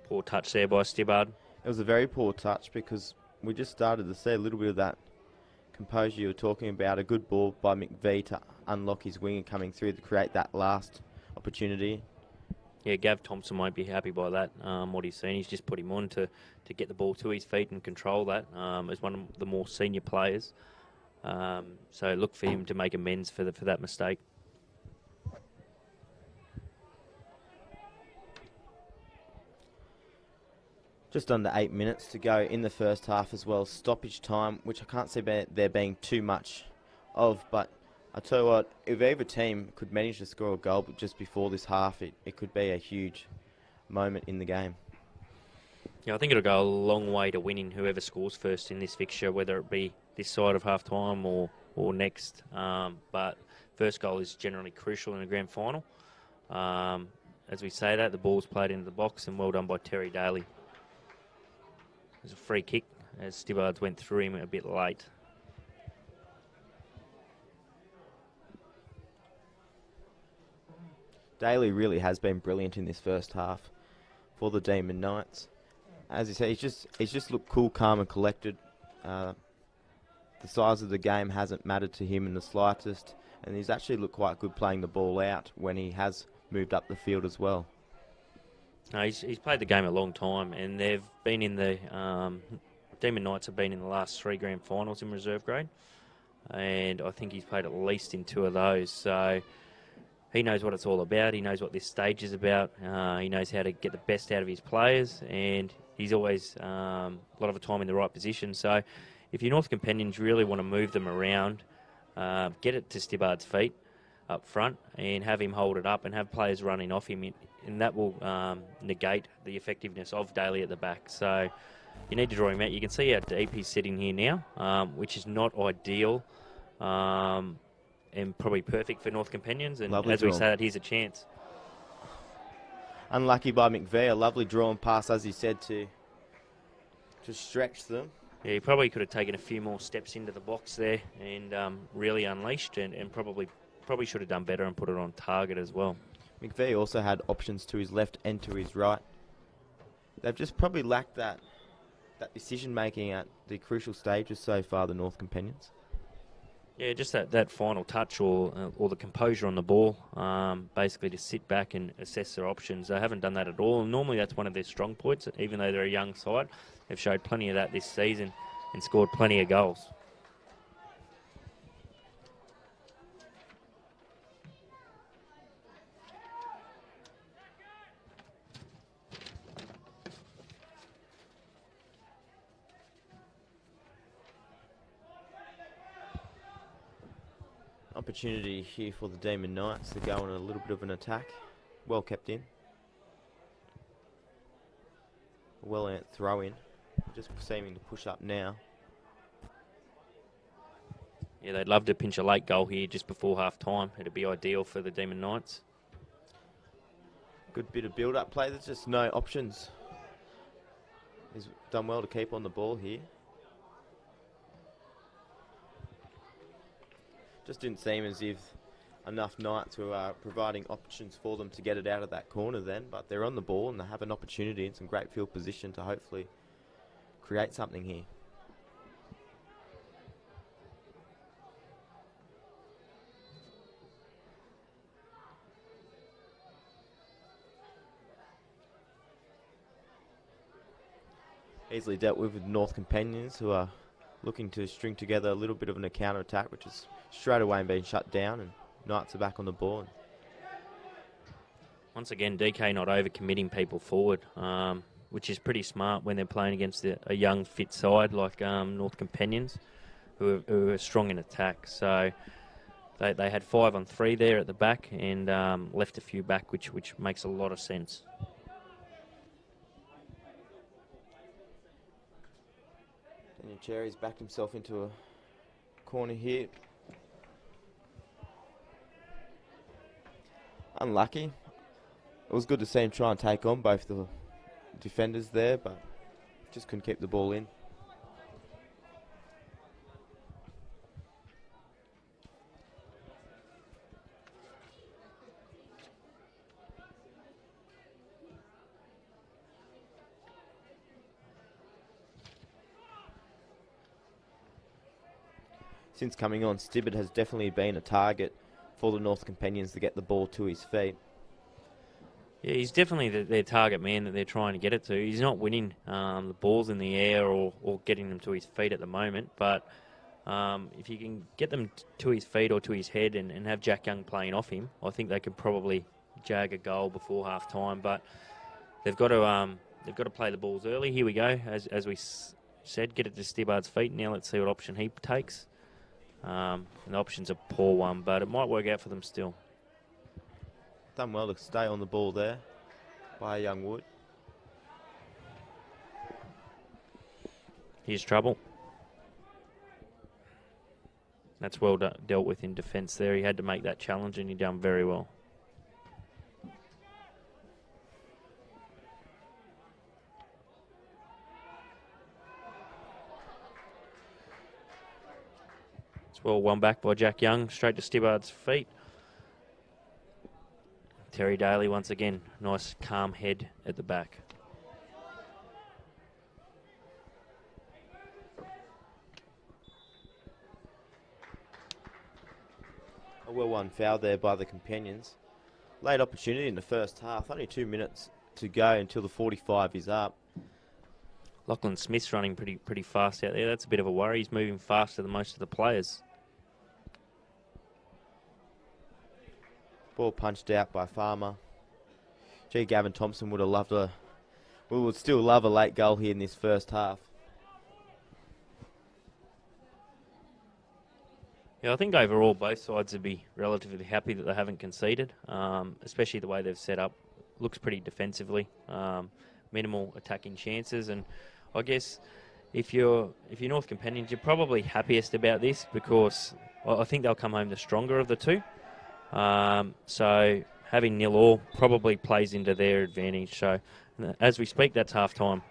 Poor touch there by Stibbard.
It was a very poor touch because we just started to see a little bit of that composure you were talking about. A good ball by McVee to unlock his winger coming through to create that last opportunity.
Yeah, Gav Thompson won't be happy by that, what he's seen. He's just put him on to get the ball to his feet and control that as one of the more senior players. So look for him to make amends for that mistake.
Just under 8 minutes to go in the first half as well. Stoppage time, which I can't see there being too much of, but I tell you what, if either team could manage to score a goal just before this half, it could be a huge moment in the game.
Yeah, I think it'll go a long way to winning whoever scores first in this fixture, whether it be this side of half-time or next. But first goal is generally crucial in a grand final. As we say that, the ball's played into the box, and well done by Terry Daly. There's a free kick as Stibbards went through him a bit late.
Daly really has been brilliant in this first half for the Demon Knights. As you say, he's just looked cool, calm and collected. The size of the game hasn't mattered to him in the slightest, and he's actually looked quite good playing the ball out when he has moved up the field as well.
No, he's played the game a long time, and they've been in the Demon Knights have been in the last 3 grand finals in reserve grade, and I think he's played at least in 2 of those. So he knows what it's all about. He knows what this stage is about. He knows how to get the best out of his players, and he's always a lot of the time in the right position. So if your North Companions really want to move them around, get it to Stibbard's feet up front and have him hold it up and have players running off him, and that will negate the effectiveness of Daly at the back. So you need to draw him out. You can see how deep he's sitting here now, which is not ideal and probably perfect for North Companions. And
Lovely
as
draw.
we said, here's a chance.
Unlucky by McVee, a lovely drawn pass, as he said, to stretch them.
Yeah, he probably could have taken a few more steps into the box there and really unleashed and probably should have done better and put it on target as well.
McVee also had options to his left and to his right. They've just probably lacked that decision-making at the crucial stages so far, the North Companions.
Yeah, just that final touch or the composure on the ball, basically to sit back and assess their options. They haven't done that at all, and normally that's one of their strong points, even though they're a young side. They've showed plenty of that this season and scored plenty of goals.
Opportunity here for the Demon Knights to go on a little bit of an attack. Well kept in. Well out throw in. Just seeming to push up now.
Yeah, they'd love to pinch a late goal here just before half-time. It'd be ideal for the Demon Knights.
Good bit of build-up play. There's just no options. He's done well to keep on the ball here. Just didn't seem as if enough Knights were providing options for them to get it out of that corner then, but they're on the ball and they have an opportunity in some great field position to hopefully create something here. Easily dealt with North Companions, who are looking to string together a little bit of a counter-attack, which is straight away being shut down, and Knights are back on the board.
Once again, DK not over-committing people forward, which is pretty smart when they're playing against a young, fit side like North Companions, who are strong in attack. So They had 5 on 3 there at the back and left a few back, which makes a lot of sense.
Daniel Cherry's backed himself into a corner here. Unlucky. It was good to see him try and take on both the defenders there, but just couldn't keep the ball in. Since coming on, Stibbett has definitely been a target for the North Companions to get the ball to his feet.
Yeah, he's definitely their target man that they're trying to get it to. He's not winning the balls in the air or getting them to his feet at the moment, but if you can get them to his feet or to his head and have Jack Young playing off him, I think they could probably jag a goal before half time. But they've got to play the balls early. Here we go, as we said, get it to Stibbard's feet. Now let's see what option he takes. And the option's a poor one, but it might work out for them still.
Done well to stay on the ball there by Youngwood.
Here's trouble. That's well dealt with in defence there. He had to make that challenge and he done very well. It's well won back by Jack Young, straight to Stibbard's feet. Terry Daly once again, nice calm head at the back.
A well won foul there by the Companions. Late opportunity in the first half, only 2 minutes to go until the 45 is up.
Lachlan Smith's running pretty fast out there. That's a bit of a worry. He's moving faster than most of the players.
Ball punched out by Farmer. Gee, Gavin Thompson would still love a late goal here in this first half.
Yeah, I think overall both sides would be relatively happy that they haven't conceded, especially the way they've set up. Looks pretty defensively, minimal attacking chances, and I guess if you're North Companions, you're probably happiest about this because I think they'll come home the stronger of the two. So having 0-0 probably plays into their advantage. So as we speak, that's half time.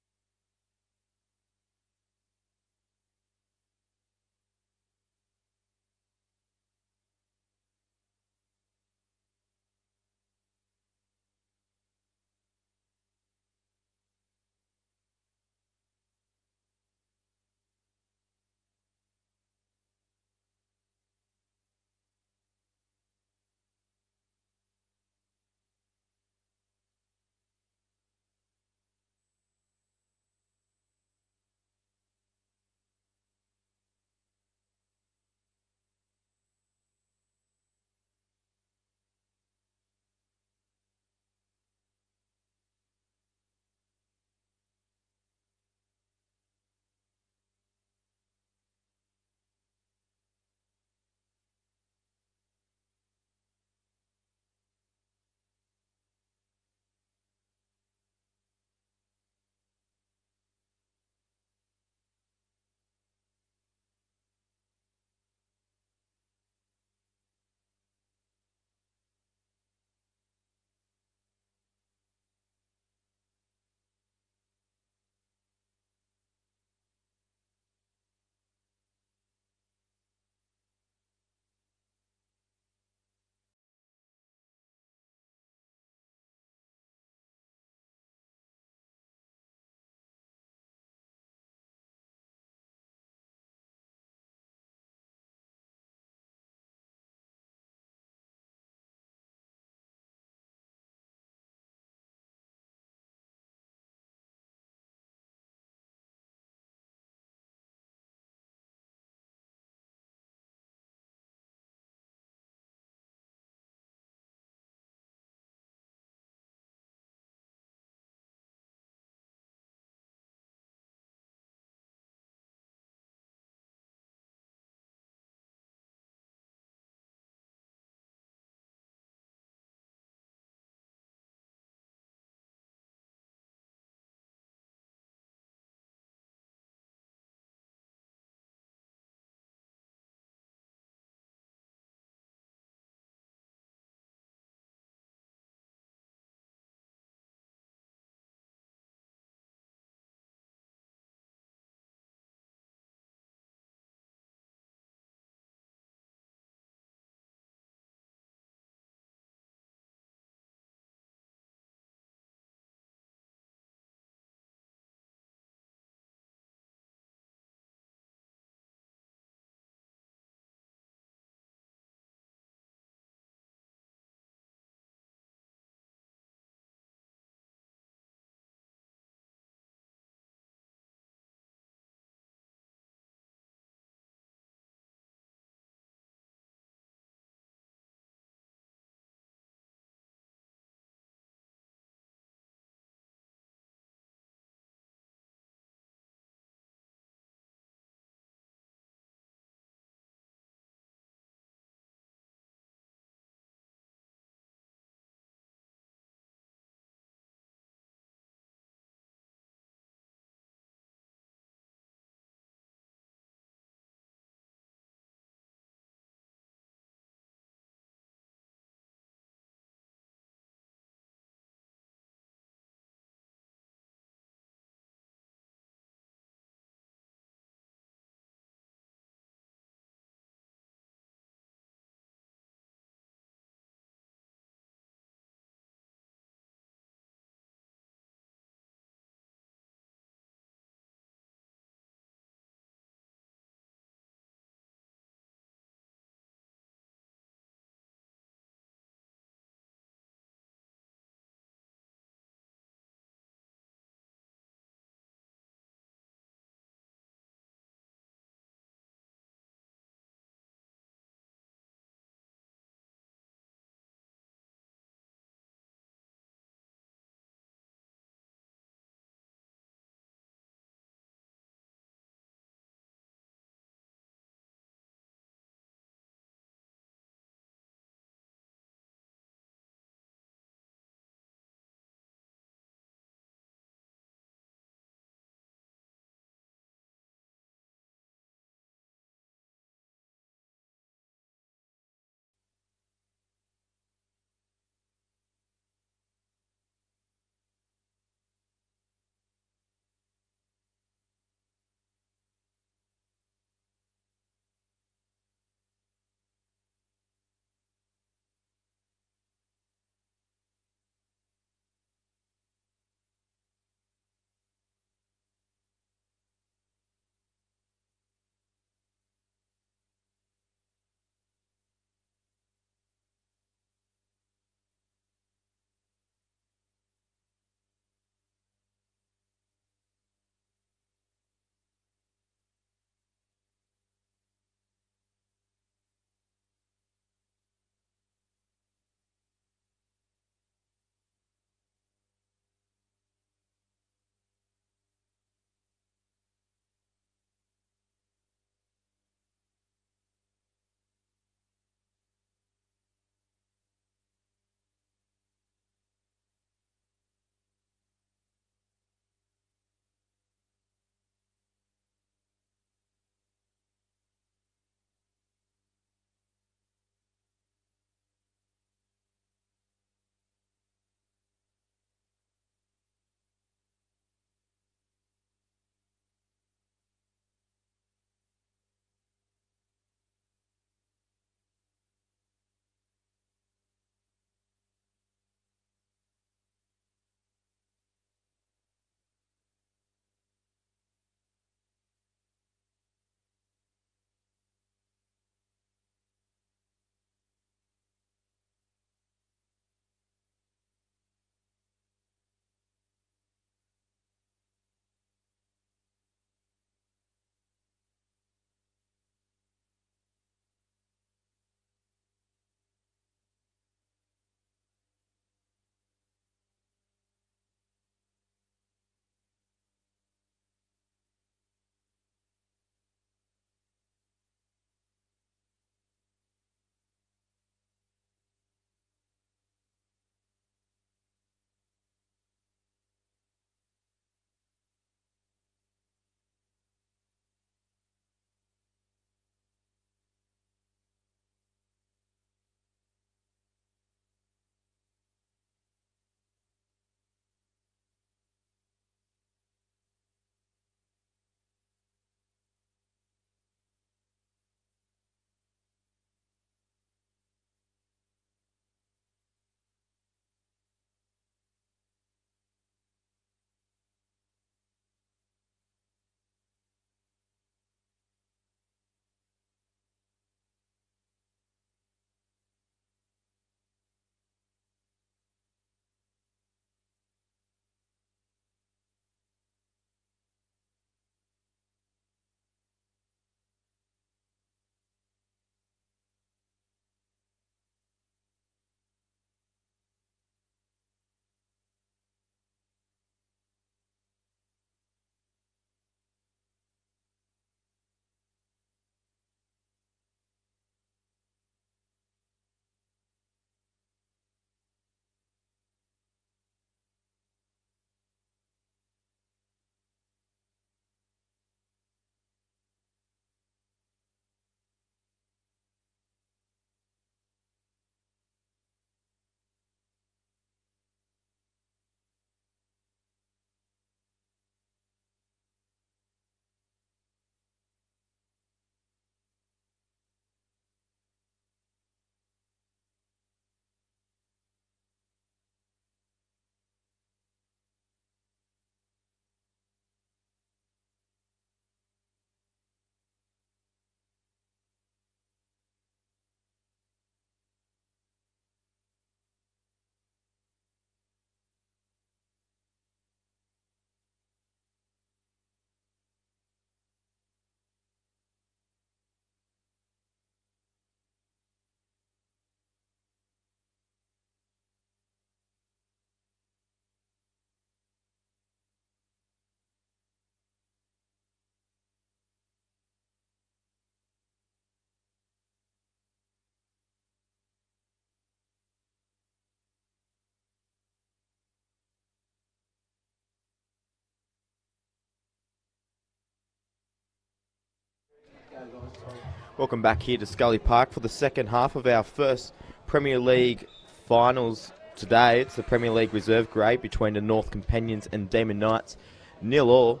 Welcome back here to Scully Park for the second half of our first Premier League finals today. It's the Premier League reserve grade between the North Companions and Demon Knights, 0-0.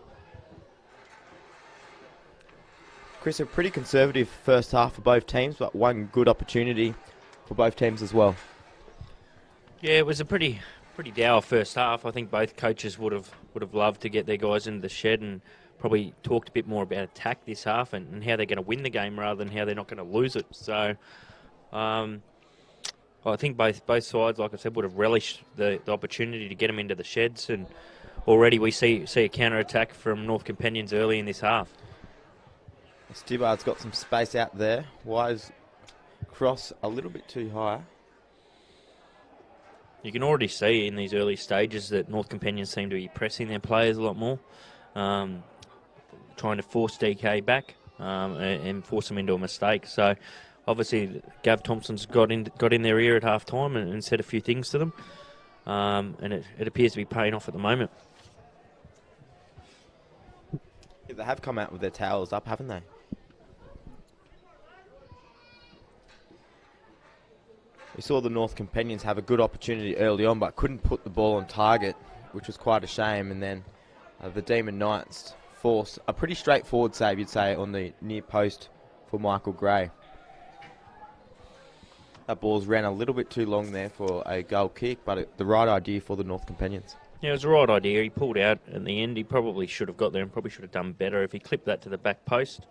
Chris, a pretty conservative first half for both teams, but one good opportunity for both teams as well.
Yeah, it was a pretty dour first half. I think both coaches would have loved to get their guys into the shed and probably talked a bit more about attack this half and how they're going to win the game rather than how they're not going to lose it. So I think both sides, like I said, would have relished the opportunity to get them into the sheds, and already we see a counter-attack from North Companions early in this half.
Stibbard's got some space out there. Wise cross a little bit too high.
You can already see in these early stages that North Companions seem to be pressing their players a lot more, trying to force DK back and force them into a mistake. So obviously Gav Thompson's got in their ear at half time and said a few things to them, and it appears to be paying off at the moment.
Yeah, they have come out with their towels up, haven't they? We saw the North Companions have a good opportunity early on, but couldn't put the ball on target, which was quite a shame. And then the Demon Knights forced a pretty straightforward save, you'd say, on the near post for Michael Gray. That ball's ran a little bit too long there for a goal kick, but the right idea for the North Companions. Yeah,
it was the right idea. He pulled out at the end. He probably should have got there and probably should have done better if he clipped that to the back post.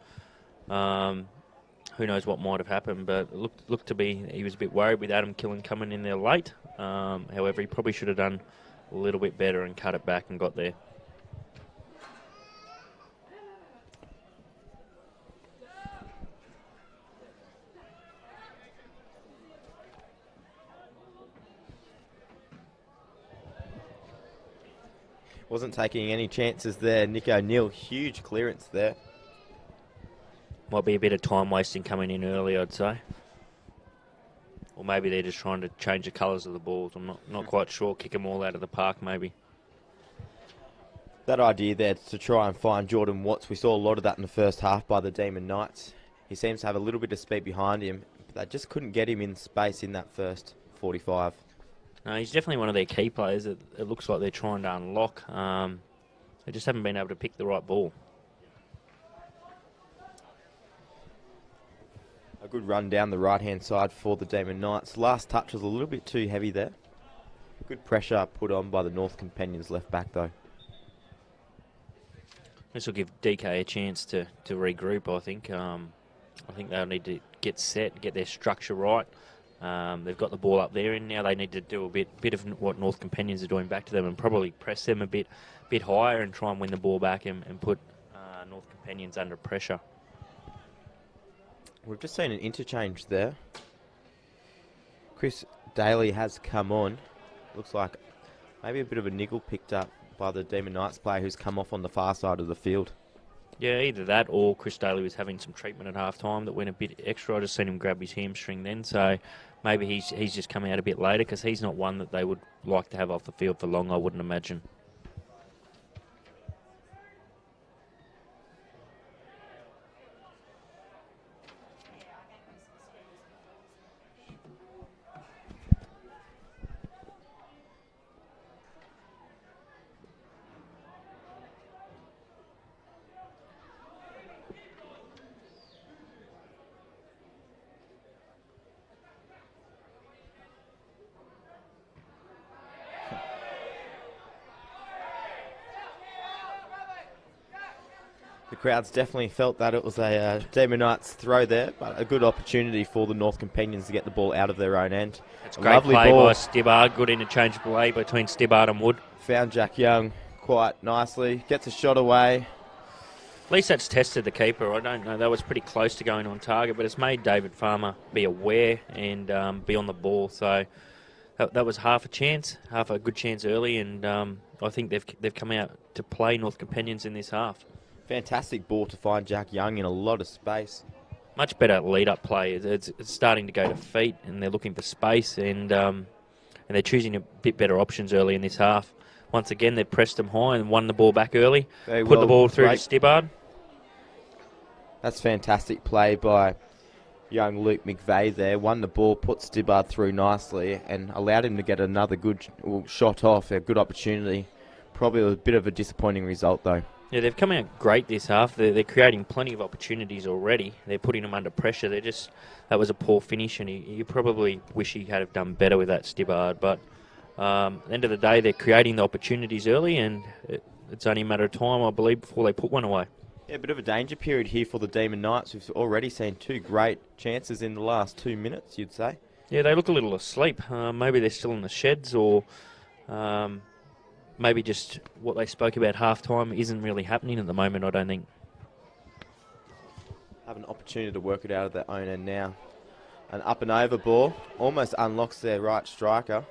Who knows what might have happened, but it looked to be he was a bit worried with Adam Killen coming in there late. However, he probably should have done a little bit better and cut it back and got there.
Wasn't taking any chances there. Nick O'Neill, huge clearance there.
Might be a bit of time wasting coming in early, I'd say. Or maybe they're just trying to change the colours of the balls. I'm not quite sure. Kick them all out of the park, maybe.
That idea there to try and find Jordan Watts, we saw a lot of that in the first half by the Demon Knights. He seems to have a little bit of speed behind him, but they just couldn't get him in space in that first 45.
No, he's definitely one of their key players that it looks like they're trying to unlock. They just haven't been able to pick the right ball.
A good run down the right-hand side for the Demon Knights. Last touch was a little bit too heavy there. Good pressure put on by the North Companions left back, though.
This will give DK a chance to regroup, I think. I think they'll need to get set, get their structure right. They've got the ball up there, and now they need to do a bit of what North Companions are doing back to them and probably press them a bit higher and try and win the ball back and put North Companions under pressure.
We've just seen an interchange there. Chris Daly has come on. Looks like maybe a bit of a niggle picked up by the Demon Knights player who's come off on the far side of the field.
Yeah, either that or Chris Daly was having some treatment at half time that went a bit extra. I just seen him grab his hamstring then, so maybe he's just coming out a bit later because he's not one that they would like to have off the field for long, I wouldn't imagine.
The crowd's definitely felt that it was a Demon Knights throw there, but a good opportunity for the North Companions to get the ball out of their own end.
It's a great play by Stibbard. Good interchange play between Stibbard and Wood.
Found Jack Young quite nicely. Gets a shot away.
At least that's tested the keeper. I don't know. That was pretty close to going on target, but it's made David Farmer be aware and be on the ball. So that was half a good chance early, and I think they've come out to play North Companions in this half.
Fantastic ball to find Jack Young in a lot of space.
Much better lead-up play. It's starting to go to feet, and they're looking for space, and they're choosing a bit better options early in this half. Once again, they've pressed them high and won the ball back early. Put the ball through to Stibbard.
That's fantastic play by young Luke McVeigh there. Won the ball, put Stibbard through nicely, and allowed him to get another good shot off, a good opportunity. Probably a bit of a disappointing result, though.
Yeah, they've come out great this half. They're creating plenty of opportunities already. They're putting them under pressure. That was a poor finish, and you probably wish he had have done better with that Stibbard. But at the end of the day, they're creating the opportunities early, and it's only a matter of time, I believe, before they put one away.
Yeah, a bit of a danger period here for the Demon Knights. We've already seen 2 great chances in the last 2 minutes, you'd say.
Yeah, they look a little asleep. Maybe they're still in the sheds, or maybe just what they spoke about half-time isn't really happening at the moment, I don't think.
Have an opportunity to work it out of their own end now. An up and over ball almost unlocks their right striker.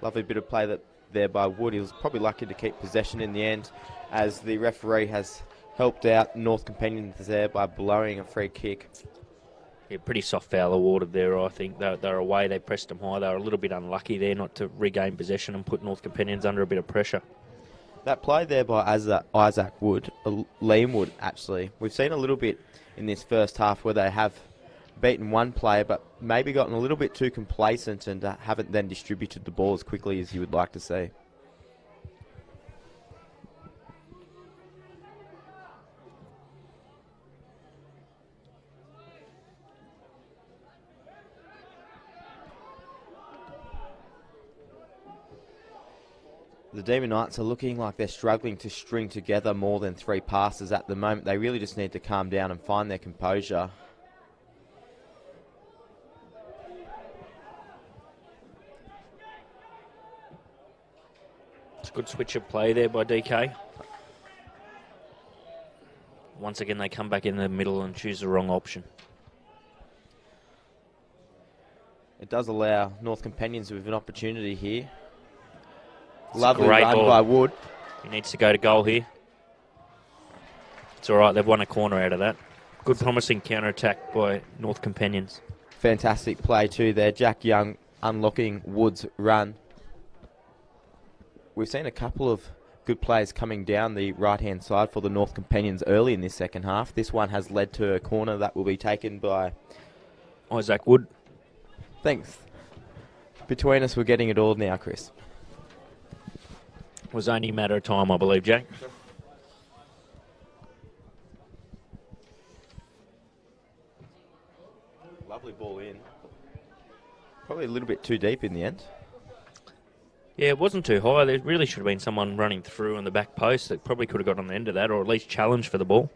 Lovely bit of play there by Wood. He was probably lucky to keep possession in the end, as the referee has helped out North Companions there by blowing a free kick.
Yeah, pretty soft foul awarded there, I think. They're away, they pressed them high. They were a little bit unlucky there not to regain possession and put North Companions under a bit of pressure.
That play there by Isaac Wood, Liam Wood actually, we've seen a little bit in this first half where they have beaten one player but maybe gotten a little bit too complacent and haven't then distributed the ball as quickly as you would like to see. The Demon Knights are looking like they're struggling to string together more than 3 passes at the moment. They really just need to calm down and find their composure.
It's a good switch of play there by DK. Once again, they come back in the middle and choose the wrong option.
It does allow North Companions with an opportunity here.
It's
Lovely
a great
run
ball
by Wood.
He needs to go to goal here. It's all right, they've won a corner out of that. Good promising counter-attack by North Companions.
Fantastic play too there. Jack Young unlocking Wood's run. We've seen a couple of good plays coming down the right-hand side for the North Companions early in this second half. This one has led to a corner that will be taken by
Isaac Wood.
Thanks. Between us, we're getting it all now, Chris.
It was only a matter of time, I believe, Jack.
Lovely ball in. Probably a little bit too deep in the end.
Yeah, it wasn't too high. There really should have been someone running through on the back post that probably could have got on the end of that, or at least challenged for the ball.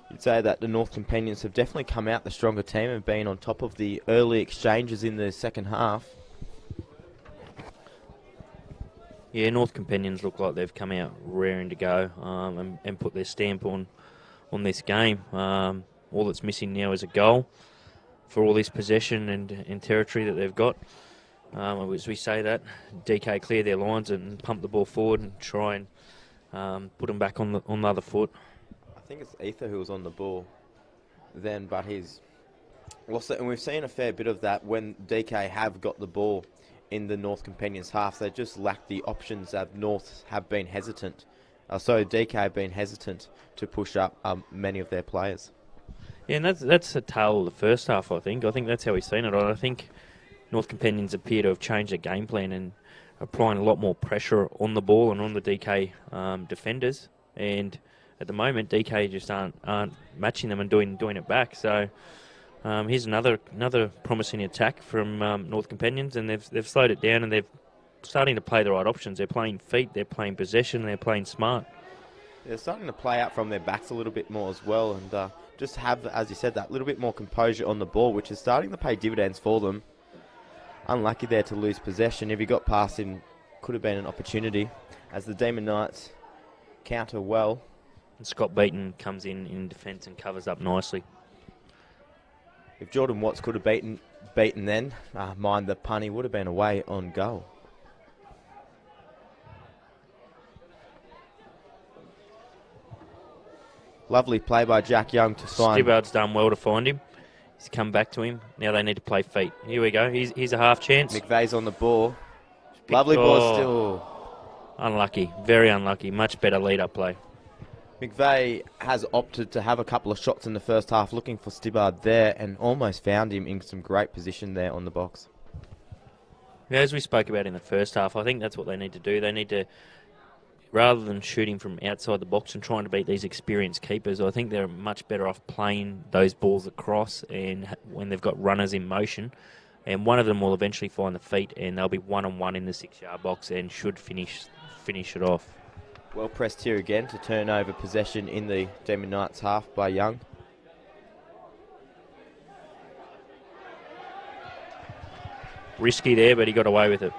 You'd say that the North Companions have definitely come out the stronger team and been on top of the early exchanges in the second half.
Yeah, North Companions look like they've come out raring to go and put their stamp on this game. All that's missing now is a goal for all this possession and territory that they've got. As we say that, DK clear their lines and pump the ball forward and try and put them back on the other foot.
I think it's Ether who was on the ball then, but he's lost it. And we've seen a fair bit of that when DK have got the ball in the North Companions half. They just lack the options that North have been hesitant. So DK have been hesitant to push up many of their players.
Yeah, and that's a tale of the first half, I think. I think that's how we've seen it. I think North Companions appear to have changed their game plan and applying a lot more pressure on the ball and on the DK defenders. And at the moment, DK just aren't matching them and doing it back. So here's another promising attack from North Companions, and they've slowed it down and they're starting to play the right options. They're playing feet, they're playing possession, they're playing smart.
They're starting to play out from their backs a little bit more as well, and just have, as you said, that little bit more composure on the ball, which is starting to pay dividends for them. Unlucky there to lose possession. If he got past him, could have been an opportunity, as the Demon Knights counter well.
And Scott Beaton comes in defence and covers up nicely.
If Jordan Watts could have beaten then, mind the pun, he would have been away on goal. Lovely play by Jack Young to find.
Stibbard's done well to find him. He's come back to him. Now they need to play feet. Here we go. Here's a half chance.
McVeigh's on the ball. Lovely ball still.
Unlucky. Very unlucky. Much better lead-up play.
McVeigh has opted to have a couple of shots in the first half, looking for Stibbard there, and almost found him in some great position there on the box.
Yeah, as we spoke about in the first half, I think that's what they need to do. They need to, rather than shooting from outside the box and trying to beat these experienced keepers, I think they're much better off playing those balls across and when they've got runners in motion. And one of them will eventually find the feet, and they'll be one-on-one in the 6-yard box and should finish it off.
Well pressed here again to turn over possession in the Demon Knights half by Young.
Risky there, but he got away with it.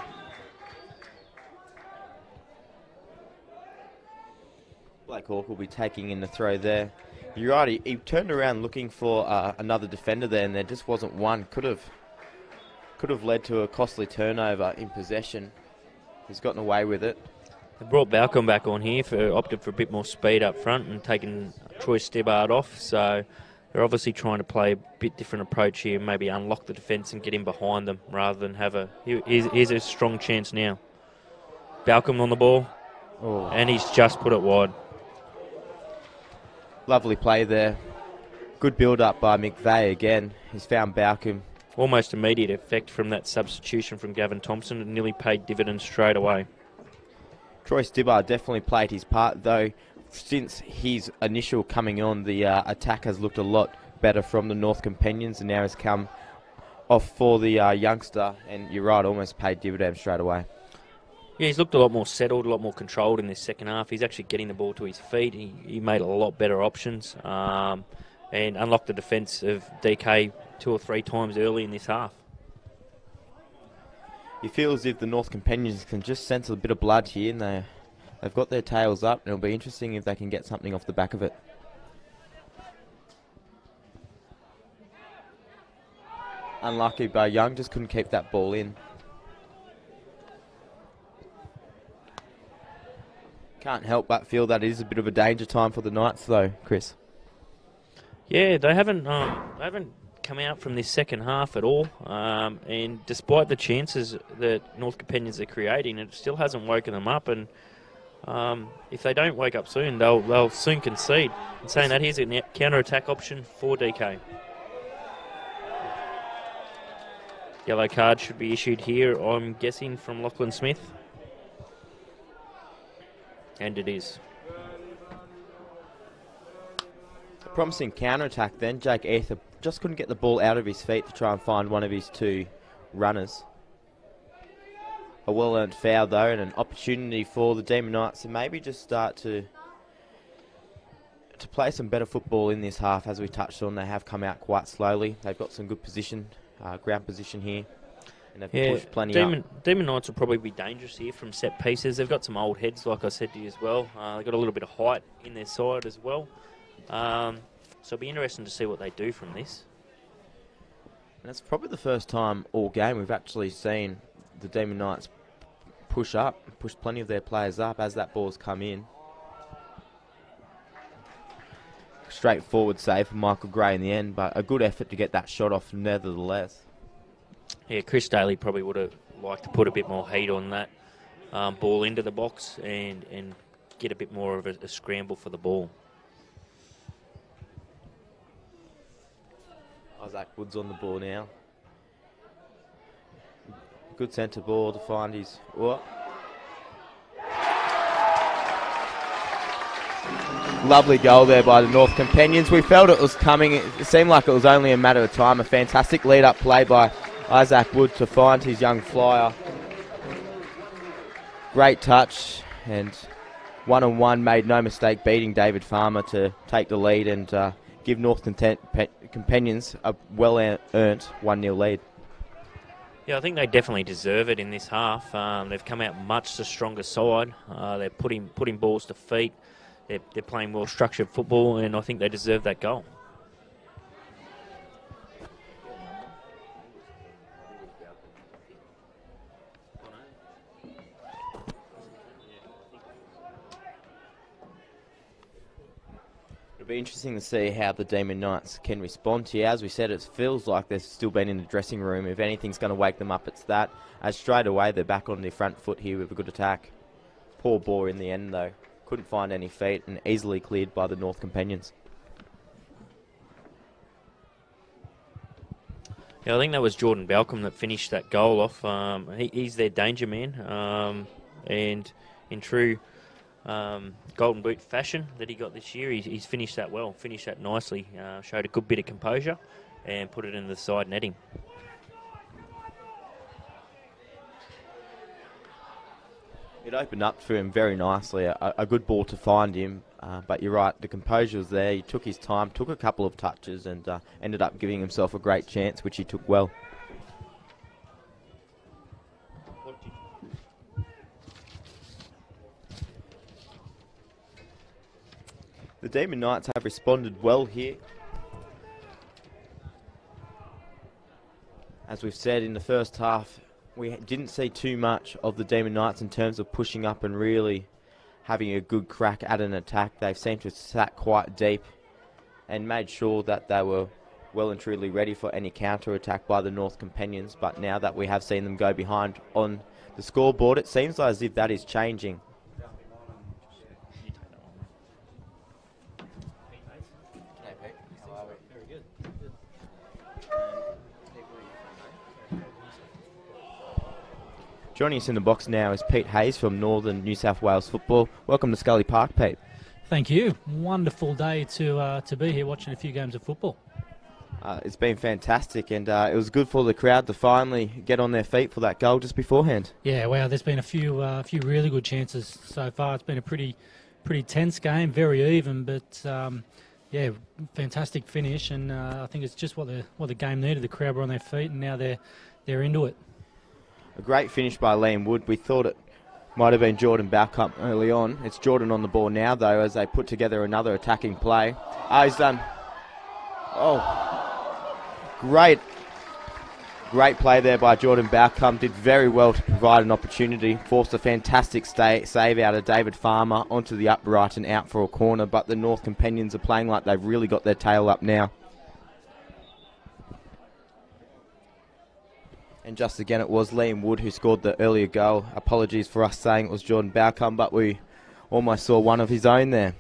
Blake Hawke will be taking in the throw there. You're right, he turned around looking for another defender there, and there just wasn't one. Could have led to a costly turnover in possession. He's gotten away with it.
They brought Balcom back on here, opted for a bit more speed up front and taken Troy Stibbard off. So they're obviously trying to play a bit different approach here, maybe unlock the defence and get in behind them rather than have a... Here's a strong chance now. Balcom on the ball, and he's just put it wide.
Lovely play there. Good build-up by McVeigh again. He's found Balcom.
Almost immediate effect from that substitution from Gavin Thompson. It nearly paid dividends straight away.
Troy Stibbard definitely played his part, though. Since his initial coming on, the attack has looked a lot better from the North Companions, and now has come off for the youngster, and you're right, almost paid dividends straight away.
Yeah, he's looked a lot more settled, a lot more controlled in this second half. He's actually getting the ball to his feet. He made a lot better options and unlocked the defence of DK 2 or 3 times early in this half.
You feel as if the North Companions can just sense a bit of blood here, and they've got their tails up, and it'll be interesting if they can get something off the back of it. Unlucky by Young, just couldn't keep that ball in. Can't help but feel that it is a bit of a danger time for the Knights, though, Chris.
Yeah, they haven't come out from this second half at all, and despite the chances that North Companions are creating, it still hasn't woken them up. And if they don't wake up soon, they'll soon concede. And saying that, here's a counter-attack option for DK. Yellow card should be issued here, I'm guessing, from Lachlan Smith. And it is.
A promising counter-attack then. Jake Ether just couldn't get the ball out of his feet to try and find one of his 2 runners. A well-earned foul though, and an opportunity for the Demon Knights to maybe just start to play some better football in this half. As we touched on, they have come out quite slowly. They've got some good position, ground position here. And they've pushed plenty up.
Demon Knights will probably be dangerous here from set pieces. They've got some old heads, like I said to you as well. They've got a little bit of height in their side as well. So it'll be interesting to see what they do from this.
And it's probably the first time all game we've actually seen the Demon Knights push plenty of their players up as that ball's come in. Straightforward save for Michael Gray in the end, but a good effort to get that shot off nevertheless.
Yeah, Chris Daly probably would have liked to put a bit more heat on that ball into the box and get a bit more of a scramble for the ball.
Isaac Woods on the ball now. Good centre ball to find his... What? Lovely goal there by the North Companions. We felt it was coming. It seemed like it was only a matter of time. A fantastic lead-up play by Isaac Wood to find his young flyer. Great touch, and one-on-one made no mistake beating David Farmer to take the lead and give North Companions a well-earned 1-0 lead.
Yeah, I think they definitely deserve it in this half. They've come out much the stronger side. They're putting balls to feet. They're playing well-structured football, and I think they deserve that goal. It'll
It'll be interesting to see how the Demon Knights can respond here. As we said, it feels like they've still been in the dressing room. If anything's going to wake them up, it's that. As straight away, they're back on their front foot here with a good attack. Poor ball in the end, though. Couldn't find any feet and easily cleared by the North Companions.
Yeah, I think that was Jordan Balcom that finished that goal off. He's their danger man. And in true Golden Boot fashion that he got this year, he's finished that well, finished that nicely, showed a good bit of composure and put it in the side netting.
It opened up for him very nicely, a good ball to find him, but you're right, the composure was there. He took his time, took a couple of touches and ended up giving himself a great chance, which he took well. The Demon Knights have responded well here. As we've said in the first half, we didn't see too much of the Demon Knights in terms of pushing up and really having a good crack at an attack. They've seemed to have sat quite deep and made sure that they were well and truly ready for any counter-attack by the North Companions. But now that we have seen them go behind on the scoreboard, it seems as if that is changing. Joining us in the box now is Pete Hayes from Northern New South Wales Football. Welcome to Scully Park, Pete.
Thank you. Wonderful day to be here watching a few games of football.
It's been fantastic, and it was good for the crowd to finally get on their feet for that goal just beforehand.
Yeah, wow. There's been a few really good chances so far. It's been a pretty tense game, very even, but yeah, fantastic finish, and I think it's just what the game needed. The crowd were on their feet, and now they're into it.
A great finish by Liam Wood. We thought it might have been Jordan Balcom early on. It's Jordan on the ball now, though, as they put together another attacking play. He's done. Oh, great play there by Jordan Balcom. Did very well to provide an opportunity. Forced a fantastic save out of David Farmer onto the upright and out for a corner. But the North Companions are playing like they've really got their tail up now. And just again, it was Liam Wood who scored the earlier goal. Apologies for us saying it was Jordan Balcom, but we almost saw one of his own there.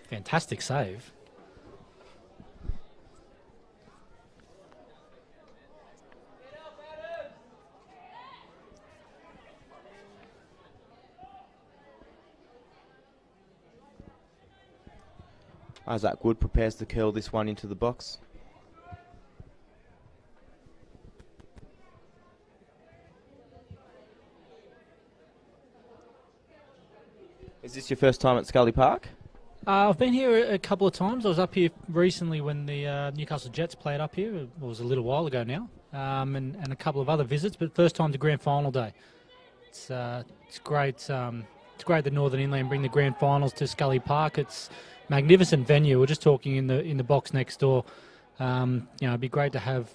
Fantastic save.
Isaac Wood prepares to curl this one into the box. Is this your first time at Scully Park?
I've been here a couple of times. I was up here recently when the Newcastle Jets played up here. It was a little while ago now, and a couple of other visits. But first time to grand final day. It's great. It's great that Northern Inland bring the grand finals to Scully Park. It's magnificent venue. We're just talking in the box next door. It'd be great to have.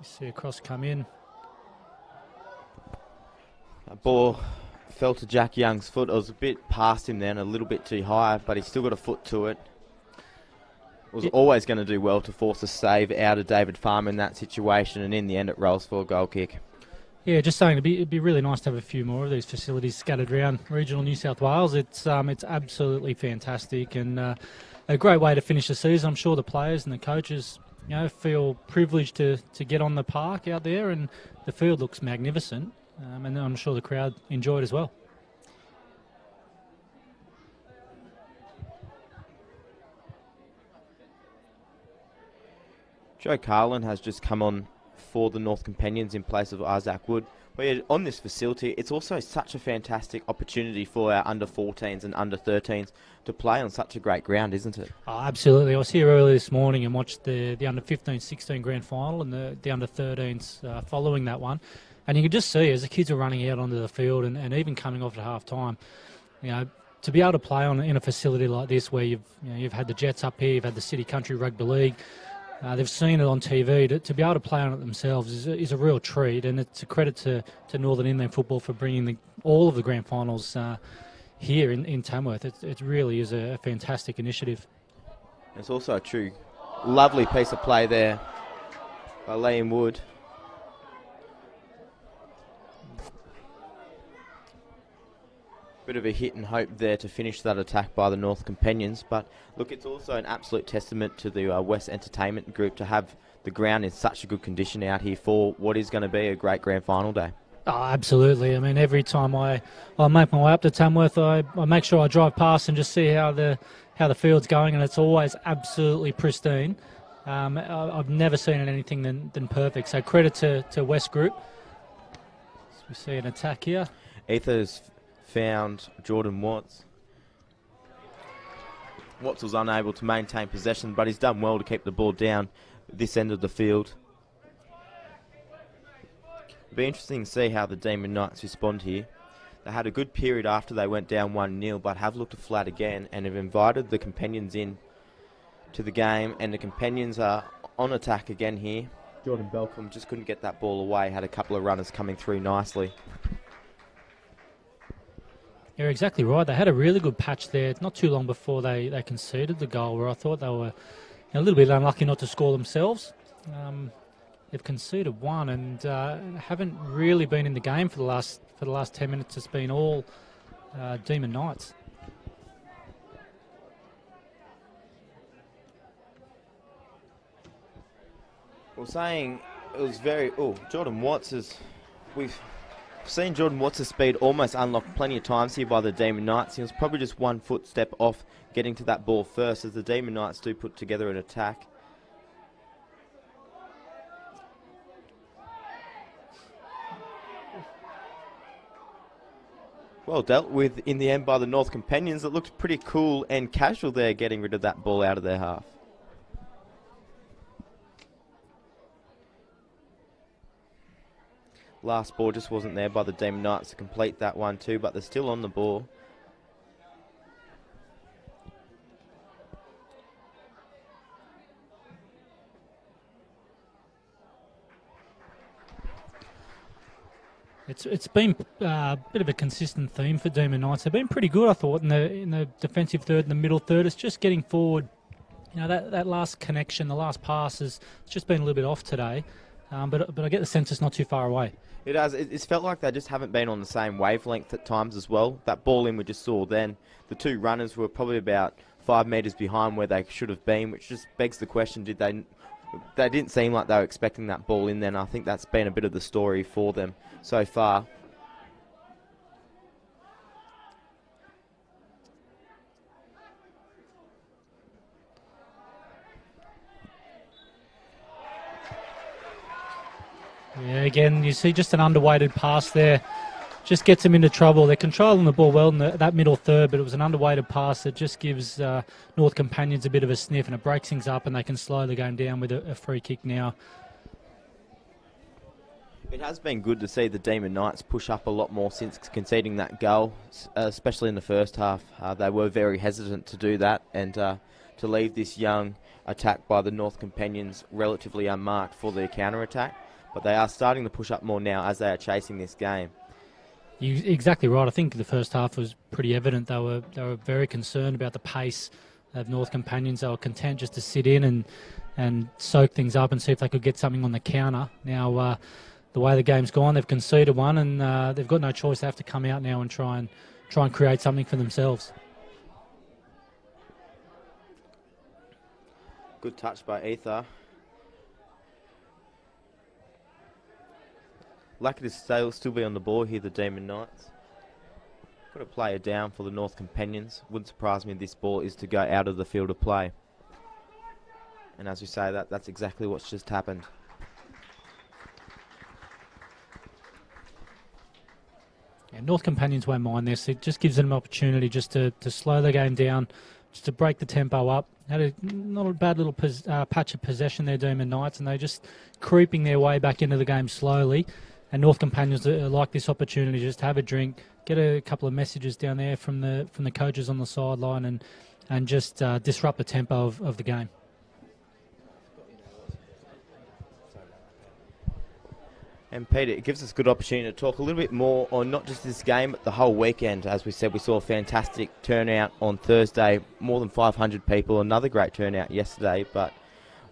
See a cross come in.
A ball fell to Jack Young's foot. It was a bit past him then, a little bit too high, but he's still got a foot to it. Was always going to do well to force a save out of David Farmer in that situation, and in the end it rolls for a goal kick.
Yeah, just saying it'd be really nice to have a few more of these facilities scattered around regional New South Wales. It's absolutely fantastic and a great way to finish the season. I'm sure the players and the coaches feel privileged to get on the park out there, and the field looks magnificent. And I'm sure the crowd enjoyed as well.
Joe Carlin has just come on for the North Companions in place of Isaac Wood. But on this facility, it's also such a fantastic opportunity for our under-14s and under-13s to play on such a great ground, isn't it?
Oh, absolutely. I was here early this morning and watched the under-15-16 grand final and the under-13s following that one. And you can just see as the kids are running out onto the field and even coming off at half time, to be able to play in a facility like this where you've had the Jets up here, you've had the City Country Rugby League, they've seen it on TV. To be able to play on it themselves is a real treat, and it's a credit to Northern Inland Football for bringing all of the grand finals here in Tamworth. It really is a fantastic initiative.
It's also a true lovely piece of play there by Liam Wood. Bit of a hit and hope there to finish that attack by the North Companions. But look, it's also an absolute testament to the West Entertainment Group to have the ground in such a good condition out here for what is going to be a great grand final day.
Oh, absolutely. I mean, every time I make my way up to Tamworth, I make sure I drive past and just see how the field's going, and it's always absolutely pristine. I've never seen anything than perfect. So credit to West Group. So we see an attack here.
Ether's found Jordan Watts. Watts was unable to maintain possession, but he's done well to keep the ball down this end of the field. It'll be interesting to see how the Demon Knights respond here. They had a good period after they went down 1-0, but have looked flat again and have invited the Companions in to the game, and the Companions are on attack again here. Jordan Belcom just couldn't get that ball away, had a couple of runners coming through nicely.
You're exactly right. They had a really good patch there not too long before they conceded the goal, where I thought they were a little bit unlucky not to score themselves. They've conceded one and haven't really been in the game for the last 10 minutes. It's been all Demon Knights.
Well, saying it was very... Oh, Jordan Watts is... We've seen Jordan Watts' speed almost unlocked plenty of times here by the Demon Knights. He was probably just one footstep off getting to that ball first, as the Demon Knights do put together an attack. Well dealt with in the end by the North Companions. It looked pretty cool and casual there, getting rid of that ball out of their half. Last ball just wasn't there by the Demon Knights to complete that one too, but they're still on the ball.
It's been a bit of a consistent theme for Demon Knights. They've been pretty good, I thought, in the defensive third and the middle third. It's just getting forward. You know, that last connection, the last pass has just been a little bit off today. But I get the sense it's not too far away.
It has. It's felt like they just haven't been on the same wavelength at times as well. That ball in we just saw then, the two runners were probably about 5 metres behind where they should have been, which just begs the question, they didn't seem like they were expecting that ball in then. I think that's been a bit of the story for them so far.
Yeah, again, you see just an underweighted pass there. Just gets them into trouble. They're controlling the ball well in that middle third, but it was an underweighted pass that just gives North Companions a bit of a sniff, and it breaks things up, and they can slow the game down with a free kick now.
It has been good to see the Demon Knights push up a lot more since conceding that goal, especially in the first half. They were very hesitant to do that, and to leave this young attack by the North Companions relatively unmarked for their counter-attack. But they are starting to push up more now as they are chasing this game.
You're exactly right. I think the first half was pretty evident. They were very concerned about the pace of North Companions. They were content just to sit in and soak things up and see if they could get something on the counter. Now, the way the game's gone, they've conceded one, and they've got no choice. They have to come out now and try and create something for themselves.
Good touch by Ether. Lucky to still be on the ball here, the Demon Knights. Got a player down for the North Companions. Wouldn't surprise me if this ball is to go out of the field of play. And as we say, that's exactly what's just happened.
Yeah, North Companions won't mind this. It just gives them an opportunity just to slow the game down, just to break the tempo up. Had not a bad little patch of possession there, Demon Knights, and they're just creeping their way back into the game slowly. And North Companions like this opportunity just to have a drink, get a couple of messages down there from the coaches on the sideline, and just disrupt the tempo of the game.
And Peter, it gives us a good opportunity to talk a little bit more on not just this game, but the whole weekend. As we said, we saw a fantastic turnout on Thursday, more than 500 people, another great turnout yesterday. But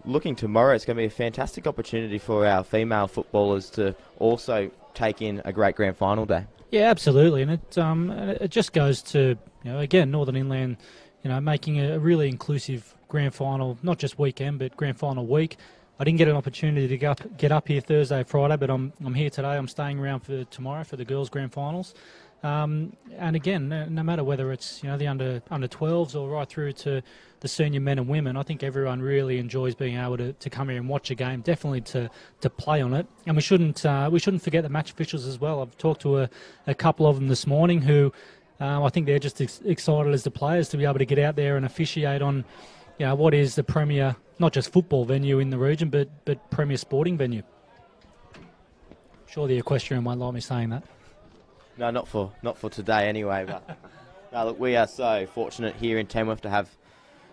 looking tomorrow, it's going to be a fantastic opportunity for our female footballers to also take in a great grand final day.
Yeah, absolutely, and it just goes to, again, Northern Inland, making a really inclusive grand final, not just weekend, but grand final week. I didn't get an opportunity to get up here Thursday, Friday, but I'm here today. I'm staying around for tomorrow for the girls' grand finals. And again, no matter whether it's the under 12s or right through to the senior men and women, I think everyone really enjoys being able to come here and watch a game. Definitely to play on it, and we shouldn't forget the match officials as well. I've talked to a couple of them this morning who I think they're just excited as the players to be able to get out there and officiate on what is the premier, not just football venue in the region, but premier sporting venue. Sure, the equestrian won't like me saying that.
No, not for today anyway. But no, look, we are so fortunate here in Tamworth to have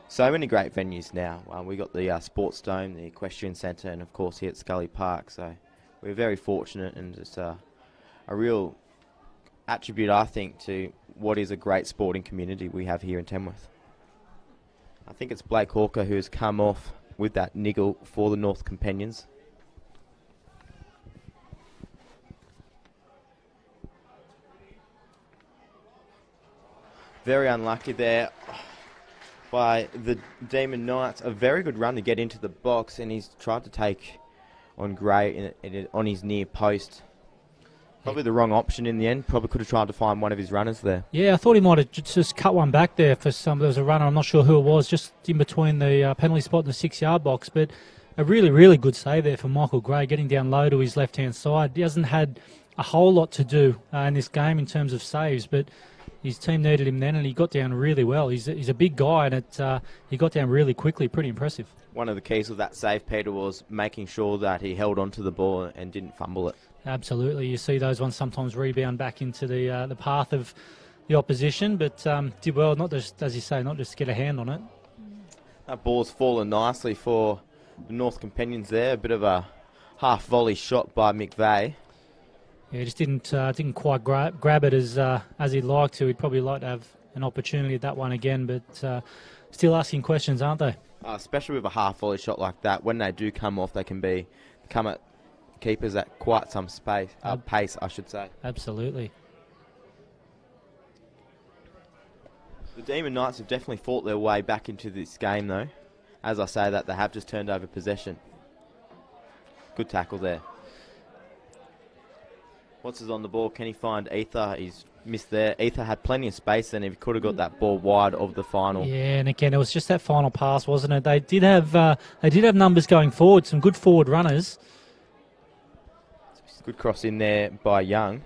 so many great venues now. We got the Sports Dome, the Equestrian Centre, and of course here at Scully Park. So we're very fortunate, and it's a real attribute, I think, to what is a great sporting community we have here in Tamworth. I think it's Blake Hawker who's come off with that niggle for the North Companions. Very unlucky there by the Demon Knights. A very good run to get into the box, and he's tried to take on Gray on his near post. Probably the wrong option in the end. Probably could have tried to find one of his runners there. Yeah,
I thought he might have just cut one back there for some. There was a runner, I'm not sure who it was, just in between the penalty spot and the 6-yard box. But a really, really good save there for Michael Gray, getting down low to his left-hand side. He hasn't had a whole lot to do in this game in terms of saves, but his team needed him then, and he got down really well. He's a big guy, and he got down really quickly. Pretty impressive.
One of the keys of that save, Peter, was making sure that he held onto the ball and didn't fumble it.
Absolutely. You see those ones sometimes rebound back into the path of the opposition, but did well, not just, as you say, not just to get a hand on it.
That ball's fallen nicely for the North Companions there. A bit of a half volley shot by McVeigh.
Yeah, just didn't quite grab it as he'd like to. He'd probably like to have an opportunity at that one again, but still asking questions, aren't they?
Especially with a half volley shot like that, when they do come off, they can come at keepers at quite some pace, I should say.
Absolutely.
The Demon Knights have definitely fought their way back into this game, though. As I say that, they have just turned over possession. Good tackle there. Watts is on the ball. Can he find Ether? He's missed there. Ether had plenty of space, and he could have got that ball wide of the final.
Yeah, and again, it was just that final pass, wasn't it? They did have numbers going forward, some good forward runners.
Good cross in there by Young.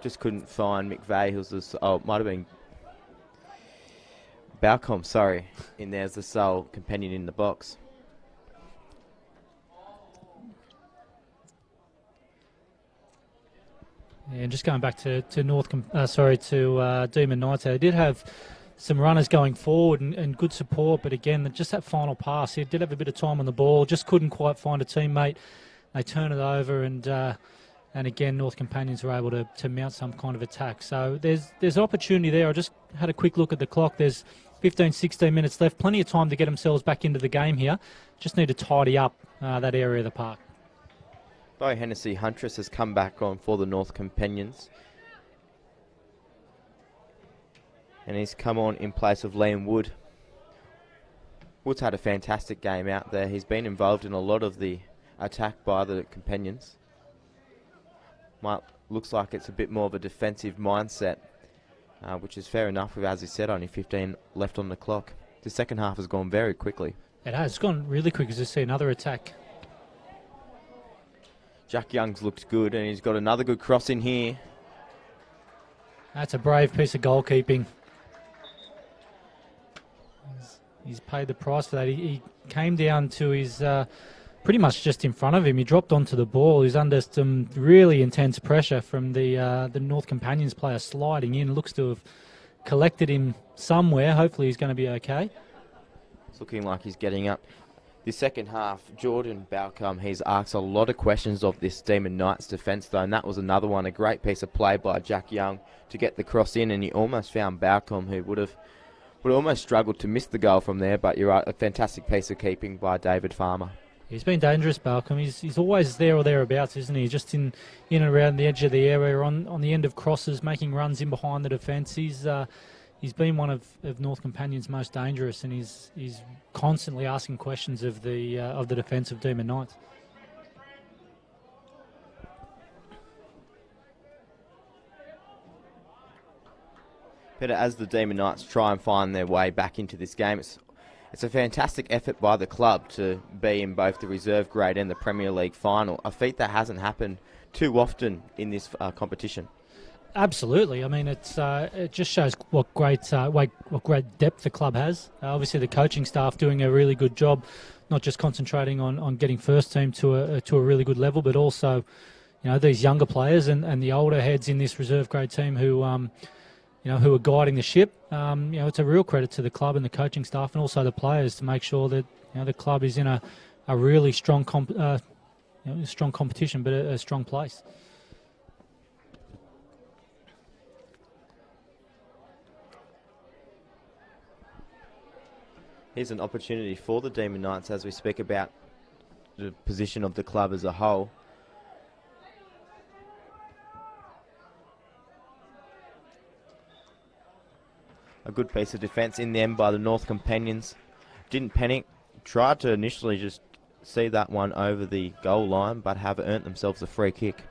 Just couldn't find McVeigh. It might have been Balcom, sorry, in there as the sole companion in the box.
Yeah, and just going back to Demon Knights, they did have some runners going forward and good support, but again, just that final pass, he did have a bit of time on the ball, just couldn't quite find a teammate. They turn it over, and again, North Companions were able to mount some kind of attack. So there's an opportunity there. I just had a quick look at the clock. There's 15, 16 minutes left. Plenty of time to get themselves back into the game here. Just need to tidy up that area of the park.
Bo Hennessy Huntress has come back on for the North Companions. And he's come on in place of Liam Wood. Wood's had a fantastic game out there. He's been involved in a lot of the attack by the Companions. Looks like it's a bit more of a defensive mindset, which is fair enough with, as he said, only 15 left on the clock. The second half has gone very quickly.
It has. It's gone really quick as you see another attack.
Jack Young's looked good, and he's got another good cross in here.
That's a brave piece of goalkeeping. He's paid the price for that. He came down to his pretty much just in front of him. He dropped onto the ball. He's under some really intense pressure from the North Companions player sliding in. Looks to have collected him somewhere. Hopefully he's going to be okay.
It's looking like he's getting up. The second half, Jordan Balcom, he's asked a lot of questions of this Demon Knights defence though, and that was another one, a great piece of play by Jack Young to get the cross in, and he almost found Balcom, who would almost struggled to miss the goal from there, but you're right, a fantastic piece of keeping by David Farmer.
He's been dangerous, Balcom. He's always there or thereabouts, isn't he? Just in and around the edge of the area, on the end of crosses, making runs in behind the defence. He's been one of North Companion's most dangerous, and he's constantly asking questions of the defence of Demon Knights.
But as the Demon Knights try and find their way back into this game, it's a fantastic effort by the club to be in both the reserve grade and the Premier League final, a feat that hasn't happened too often in this competition.
Absolutely. I mean, it just shows what great depth the club has. Obviously, the coaching staff doing a really good job, not just concentrating on getting first team to a really good level, but also, these younger players and the older heads in this reserve grade team who are guiding the ship. It's a real credit to the club and the coaching staff and also the players to make sure that the club is in a really strong strong competition, but a strong place.
Here's an opportunity for the Demon Knights as we speak about the position of the club as a whole. A good piece of defence in the end by the North Companions. Didn't panic, tried to initially just see that one over the goal line, but have earned themselves a free kick.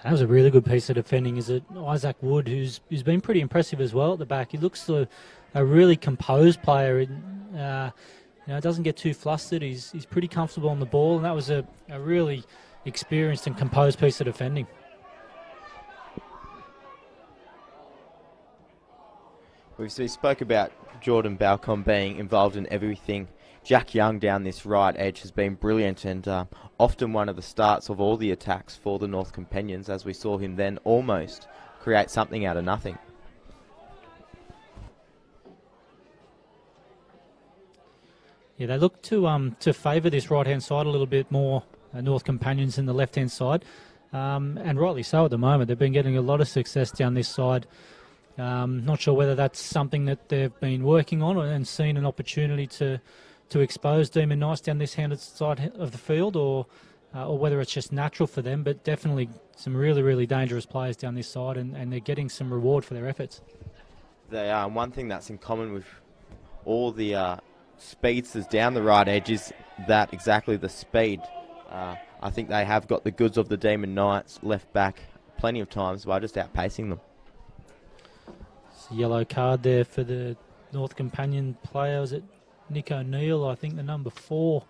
That was a really good piece of defending. Is it Isaac Wood, who's been pretty impressive as well at the back. He looks a really composed player. Doesn't get too flustered. He's pretty comfortable on the ball, and that was a really experienced and composed piece of defending.
We spoke about Jordan Balcom being involved in everything. Jack Young down this right edge has been brilliant and often one of the starts of all the attacks for the North Companions, as we saw him then almost create something out of nothing.
Yeah, they look to favour this right-hand side a little bit more, North Companions in the left-hand side, and rightly so at the moment. They've been getting a lot of success down this side. Not sure whether that's something that they've been working on and seen an opportunity to expose Demon Knights down this handed side of the field, or whether it's just natural for them, but definitely some really, really dangerous players down this side, and they're getting some reward for their efforts.
They are. One thing that's in common with all the speedsters down the right edge is that exactly the speed. I think they have got the goods of the Demon Knights left back plenty of times by just outpacing them.
It's a yellow card there for the North Companion player. Was it Nick O'Neill, I think, the number 4.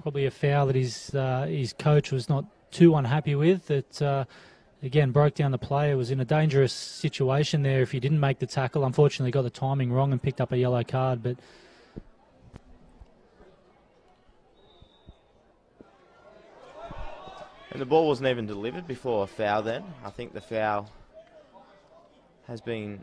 Probably a foul that his coach was not too unhappy with. That again broke down the player. Was in a dangerous situation there if he didn't make the tackle. Unfortunately, got the timing wrong and picked up a yellow card. But
and the ball wasn't even delivered before a foul. Then I think the foul has been.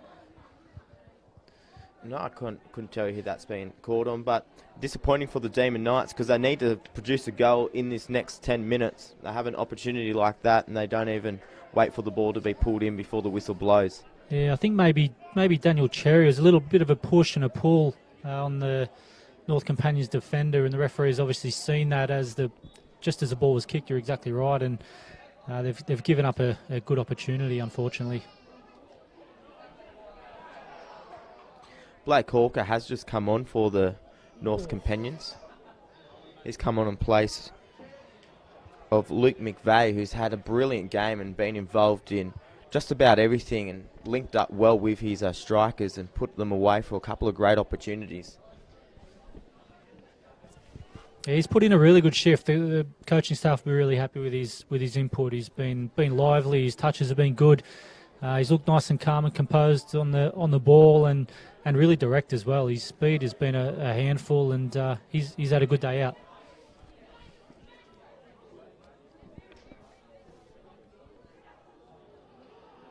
No, I couldn't tell you who that's been called on, but disappointing for the Demon Knights because they need to produce a goal in this next 10 minutes. They have an opportunity like that and they don't even wait for the ball to be pulled in before the whistle blows.
Yeah, I think maybe Daniel Cherry was a little bit of a push and a pull on the North Companions defender, and the referee's obviously seen that just as the ball was kicked. You're exactly right, and they've given up a good opportunity, unfortunately.
Blake Hawker has just come on for the North Companions. He's come on in place of Luke McVeigh, who's had a brilliant game and been involved in just about everything and linked up well with his strikers and put them away for a couple of great opportunities.
Yeah, he's put in a really good shift. The coaching staff will be really happy with his input. He's been lively. His touches have been good. He's looked nice and calm and composed on the ball and really direct as well. His speed has been a handful, and he's had a good day out.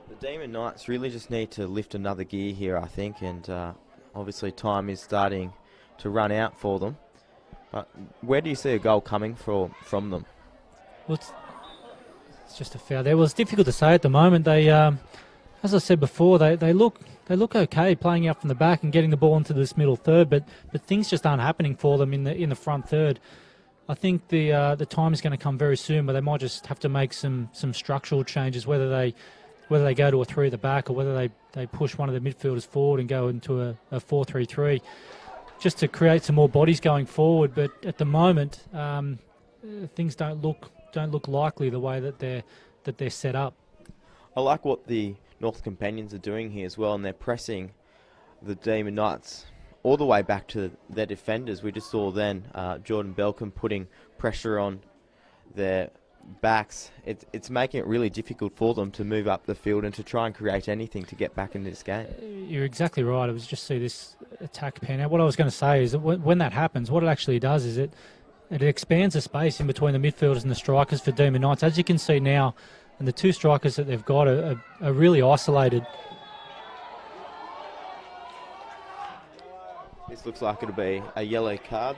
The Demon Knights really just need to lift another gear here, I think, and
obviously time is starting to run out for them. But where do you see a goal coming from them?
Well, it's just a foul there. Well, it's difficult to say at the moment. They, as I said before, they look okay playing out from the back and getting the ball into this middle third, but things just aren't happening for them in the front third. I think the time is going to come very soon, but they might just have to make some structural changes, whether they go to a 3 at the back or whether they push one of the midfielders forward and go into a 4-3-3, just to create some more bodies going forward. But at the moment, things don't look likely the way that they're set up.
I like what the North Companions are doing here as well, and they're pressing the Demon Knights all the way back to their defenders. We just saw then Jordan Belcom putting pressure on their backs. It's making it really difficult for them to move up the field and to try and create anything to get back into this game.
You're exactly right. I was just see this attack pan out. What I was going to say is that when that happens, what it actually does is it expands the space in between the midfielders and the strikers for Demon Knights. As you can see now, and the two strikers that they've got are really isolated.
This looks like it'll be a yellow card.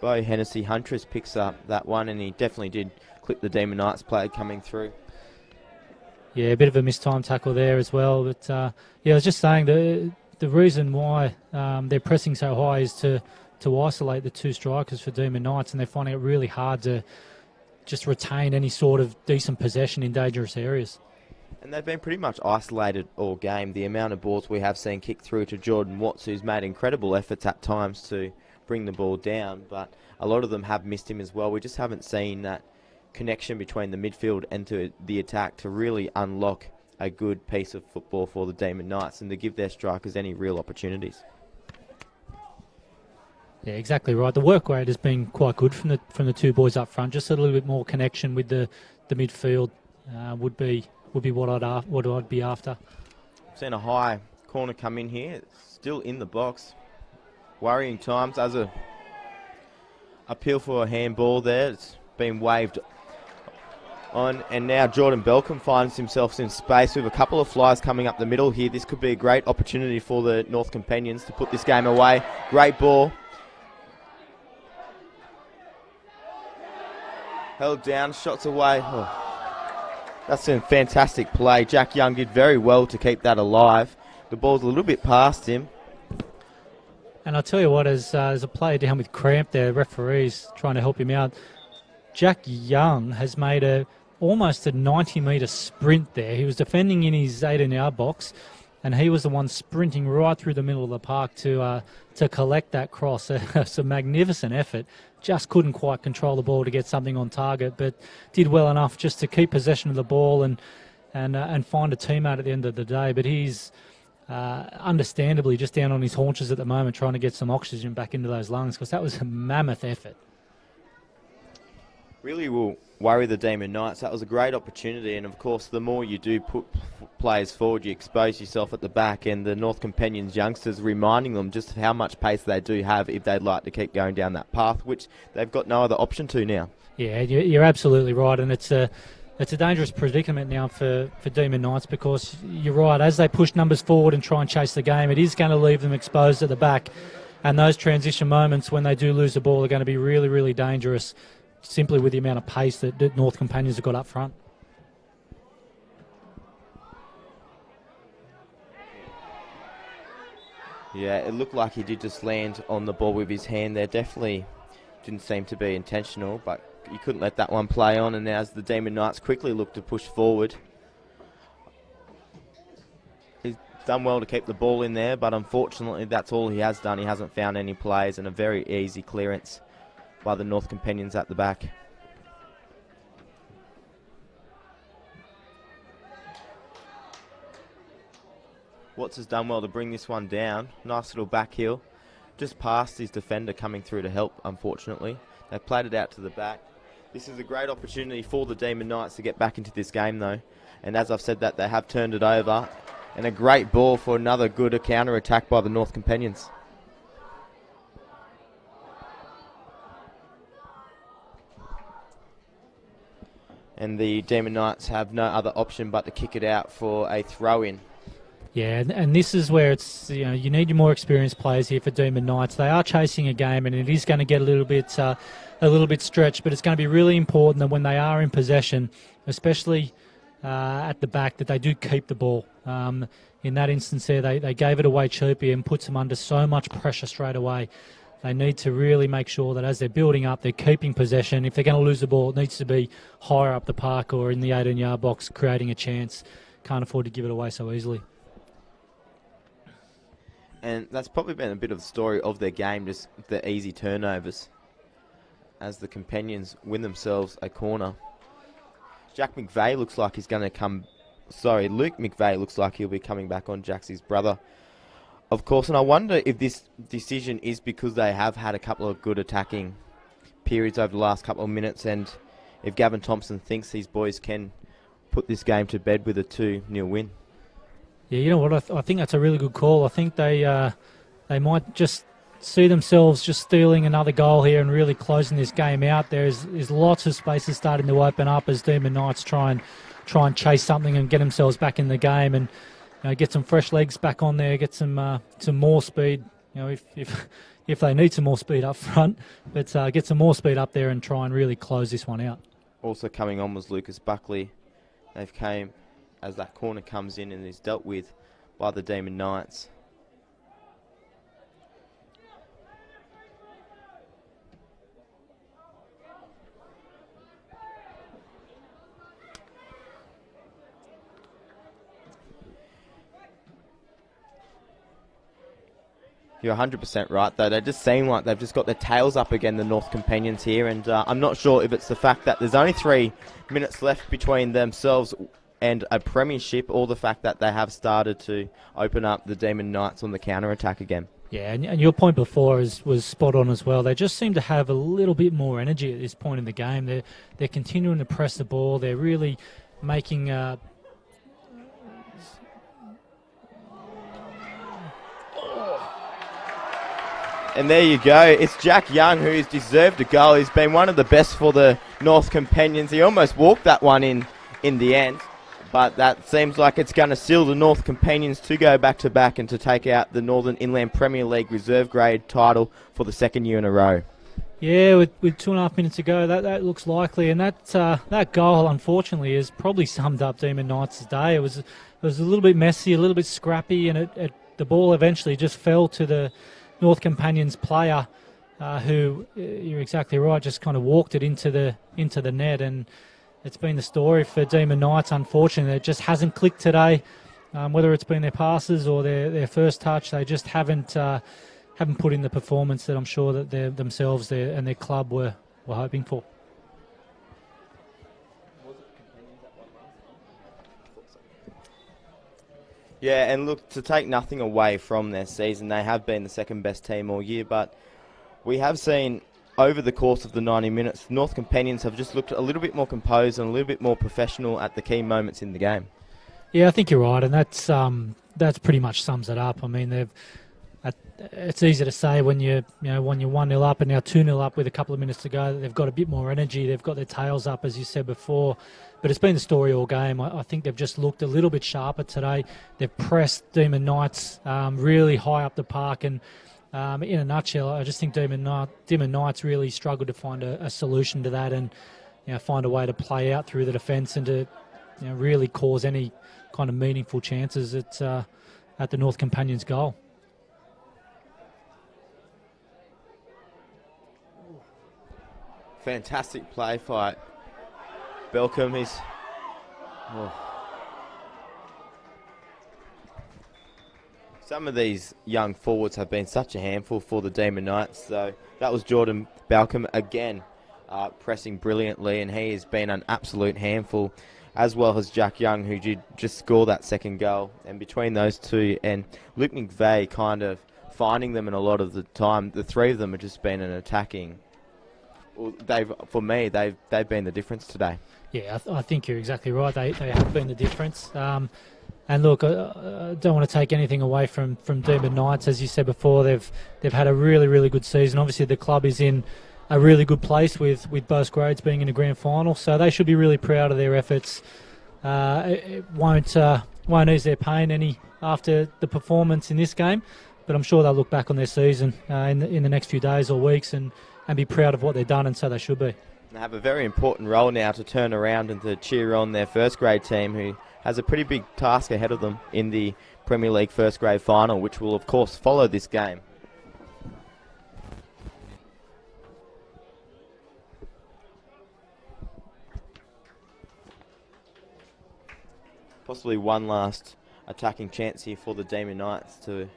Bo Hennessy Huntress picks up that one, and he definitely did clip the Demon Knights player coming through.
Yeah, a bit of a mistimed tackle there as well. But yeah, I was just saying the reason why they're pressing so high is to isolate the two strikers for Demon Knights, and they're finding it really hard to just retain any sort of decent possession in dangerous areas.
And they've been pretty much isolated all game. The amount of balls we have seen kicked through to Jordan Watts, who's made incredible efforts at times to bring the ball down, but a lot of them have missed him as well. We just haven't seen that connection between the midfield and to the attack to really unlock a good piece of football for the Demon Knights and to give their strikers any real opportunities.
Yeah, exactly right. The work rate has been quite good from the two boys up front. Just a little bit more connection with the midfield would be what I'd be after.
Seen a high corner come in here. It's still in the box. Worrying times as a appeal for a handball there. It's been waved on, and now Jordan Belcom finds himself in space with a couple of flies coming up the middle here. This could be a great opportunity for the North Companions to put this game away. Great ball. Held down, shots away. Oh, that's a fantastic play. Jack Young did very well to keep that alive. The ball's a little bit past him.
And I'll tell you what, as a player down with cramp there, referees trying to help him out, Jack Young has made almost a 90-metre sprint there. He was defending in his 18-yard box, and he was the one sprinting right through the middle of the park to collect that cross. It's a magnificent effort. Just couldn't quite control the ball to get something on target, but did well enough just to keep possession of the ball and find a teammate at the end of the day. But he's understandably just down on his haunches at the moment, trying to get some oxygen back into those lungs, because that was a mammoth effort.
Really will worry the Demon Knights. That was a great opportunity, and of course the more you do put players forward, you expose yourself at the back, and the North Companions youngsters reminding them just how much pace they do have if they'd like to keep going down that path, which they've got no other option to now.
Yeah, you're absolutely right, and it's a dangerous predicament now for Demon Knights, because you're right, as they push numbers forward and try and chase the game, it is going to leave them exposed at the back, and those transition moments when they do lose the ball are going to be really, really dangerous, simply with the amount of pace that North Companions have got up front.
Yeah, it looked like he did just land on the ball with his hand there. Definitely didn't seem to be intentional, but you couldn't let that one play on, and as the Demon Knights quickly look to push forward, he's done well to keep the ball in there, but unfortunately that's all he has done. He hasn't found any plays, and a very easy clearance by the North Companions at the back. Watts has done well to bring this one down. Nice little back heel. Just past his defender coming through to help, unfortunately. They played it out to the back. This is a great opportunity for the Demon Knights to get back into this game, though. And as I've said that, they have turned it over. And a great ball for another good counter-attack by the North Companions. And the Demon Knights have no other option but to kick it out for a throw-in.
Yeah, and this is where it's, you need your more experienced players here for Demon Knights. They are chasing a game, and it is going to get a little bit stretched, but it's going to be really important that when they are in possession, especially at the back, that they do keep the ball. In that instance there, they gave it away cheaply and puts them under so much pressure straight away. They need to really make sure that as they're building up, they're keeping possession. If they're going to lose the ball, it needs to be higher up the park or in the 18-yard box, creating a chance. Can't afford to give it away so easily.
And that's probably been a bit of the story of their game, just the easy turnovers, as the Companions win themselves a corner. Luke McVeigh looks like he'll be coming back on. Jack's his brother, of course. And I wonder if this decision is because they have had a couple of good attacking periods over the last couple of minutes, and if Gavin Thompson thinks these boys can put this game to bed with a 2-0 win.
Yeah, you know what? I think that's a really good call. I think they might just see themselves just stealing another goal here and really closing this game out. There's lots of spaces starting to open up as Demon Knights try and chase something and get themselves back in the game and get some fresh legs back on there, get some more speed. If they need some more speed up front, but get some more speed up there and try and really close this one out.
Also coming on was Lucas Buckley. They've came as that corner comes in and is dealt with by the Demon Knights. You're 100% right, though. They just seem like they've just got their tails up again, the North Companions here, and I'm not sure if it's the fact that there's only 3 minutes left between themselves and a premiership, or the fact that they have started to open up the Demon Knights on the counter-attack again.
Yeah, and your point before was spot on as well. They just seem to have a little bit more energy at this point in the game. They're continuing to press the ball. They're really making...
And there you go. It's Jack Young who's deserved a goal. He's been one of the best for the North Companions. He almost walked that one in the end. But that seems like it's going to seal the North Companions to go back-to-back and to take out the Northern Inland Premier League reserve grade title for the 2nd year in a row.
Yeah, with 2.5 minutes to go, that looks likely. And that goal, unfortunately, has probably summed up Demon Knights' day. It was a little bit messy, a little bit scrappy, and the ball eventually just fell to the North Companions player, who, you're exactly right, just kind of walked it into the net, and it's been the story for Demon Knights. Unfortunately, it just hasn't clicked today. Whether it's been their passes or their first touch, they just haven't put in the performance that I'm sure that they themselves and their club were hoping for.
Yeah, and look, to take nothing away from their season, they have been the 2nd best team all year, but we have seen over the course of the 90 minutes, North Companions have just looked a little bit more composed and a little bit more professional at the key moments in the game.
Yeah, I think you're right, and that's pretty much sums it up. I mean, it's easy to say when you're 1-0 up and now 2-0 up with a couple of minutes to go, they've got a bit more energy, they've got their tails up, as you said before. But it's been the story all game. I think they've just looked a little bit sharper today. They've pressed Demon Knights really high up the park, and in a nutshell, I just think Demon Knights really struggled to find a solution to that, and find a way to play out through the defence and to really cause any kind of meaningful chances at the North Companions' goal.
Fantastic play fight. Belcom is... Some of these young forwards have been such a handful for the Demon Knights. So that was Jordan Balcom again, pressing brilliantly, and he has been an absolute handful, as well as Jack Young, who did just score that 2nd goal. And between those two and Luke McVeigh kind of finding them in a lot of the time, the 3 of them have just been an attacking... Well, they've been the difference today. Yeah,
I think you're exactly right. They have been the difference. And look, I don't want to take anything away from Demon Knights. As you said before, they've had a really, really good season. Obviously, the club is in a really good place with both grades being in the grand final, so they should be really proud of their efforts. It won't won't ease their pain any after the performance in this game, but I'm sure they'll look back on their season in the next few days or weeks and be proud of what they've done, and so they should be.
They have a very important role now to turn around and to cheer on their first grade team, who has a pretty big task ahead of them in the Premier League first grade final, which will of course follow this game. Possibly one last attacking chance here for the Demon Knights to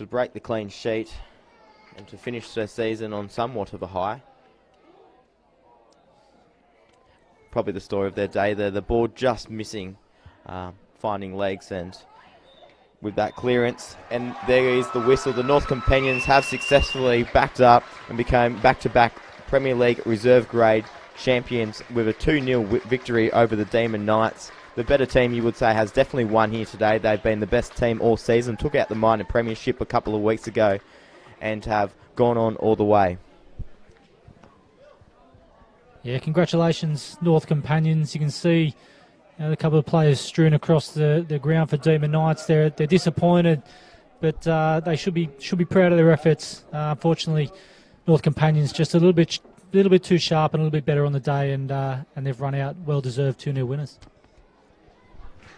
break the clean sheet and to finish their season on somewhat of a high. Probably the story of their day there. The ball just missing, finding legs, and with that clearance. And there is the whistle. The North Companions have successfully backed up and became back-to-back Premier League reserve grade champions with a 2-0 victory over the Demon Knights. The better team, you would say, has definitely won here today. They've been the best team all season, took out the minor premiership a couple of weeks ago and have gone on all the way.
Yeah, congratulations, North Companions. You can see a couple of players strewn across the ground for Demon Knights. They're disappointed, but they should be proud of their efforts. Unfortunately, North Companions just a little bit too sharp and a little bit better on the day, and they've run out well-deserved 2-0 winners.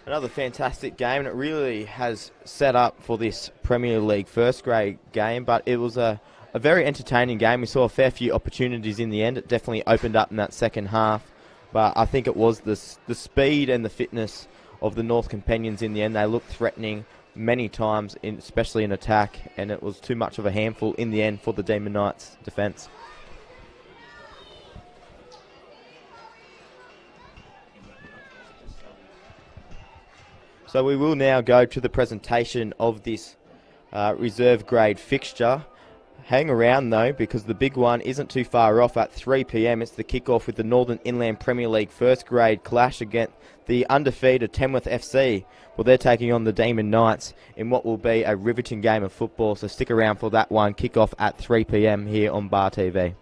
Another fantastic game, and it really has set up for this Premier League first grade game, but it was a very entertaining game. We saw a fair few opportunities in the end. It definitely opened up in that second half, but I think it was the speed and the fitness of the North Companions in the end. They looked threatening many times, especially in attack, and it was too much of a handful in the end for the Demon Knights defence. So we will now go to the presentation of this reserve grade fixture. Hang around though, because the big one isn't too far off at 3 p.m. It's the kickoff with the Northern Inland Premier League first grade clash against the undefeated Tamworth FC. Well, they're taking on the Demon Knights in what will be a riveting game of football. So stick around for that one. Kickoff at 3 p.m. here on Bar TV.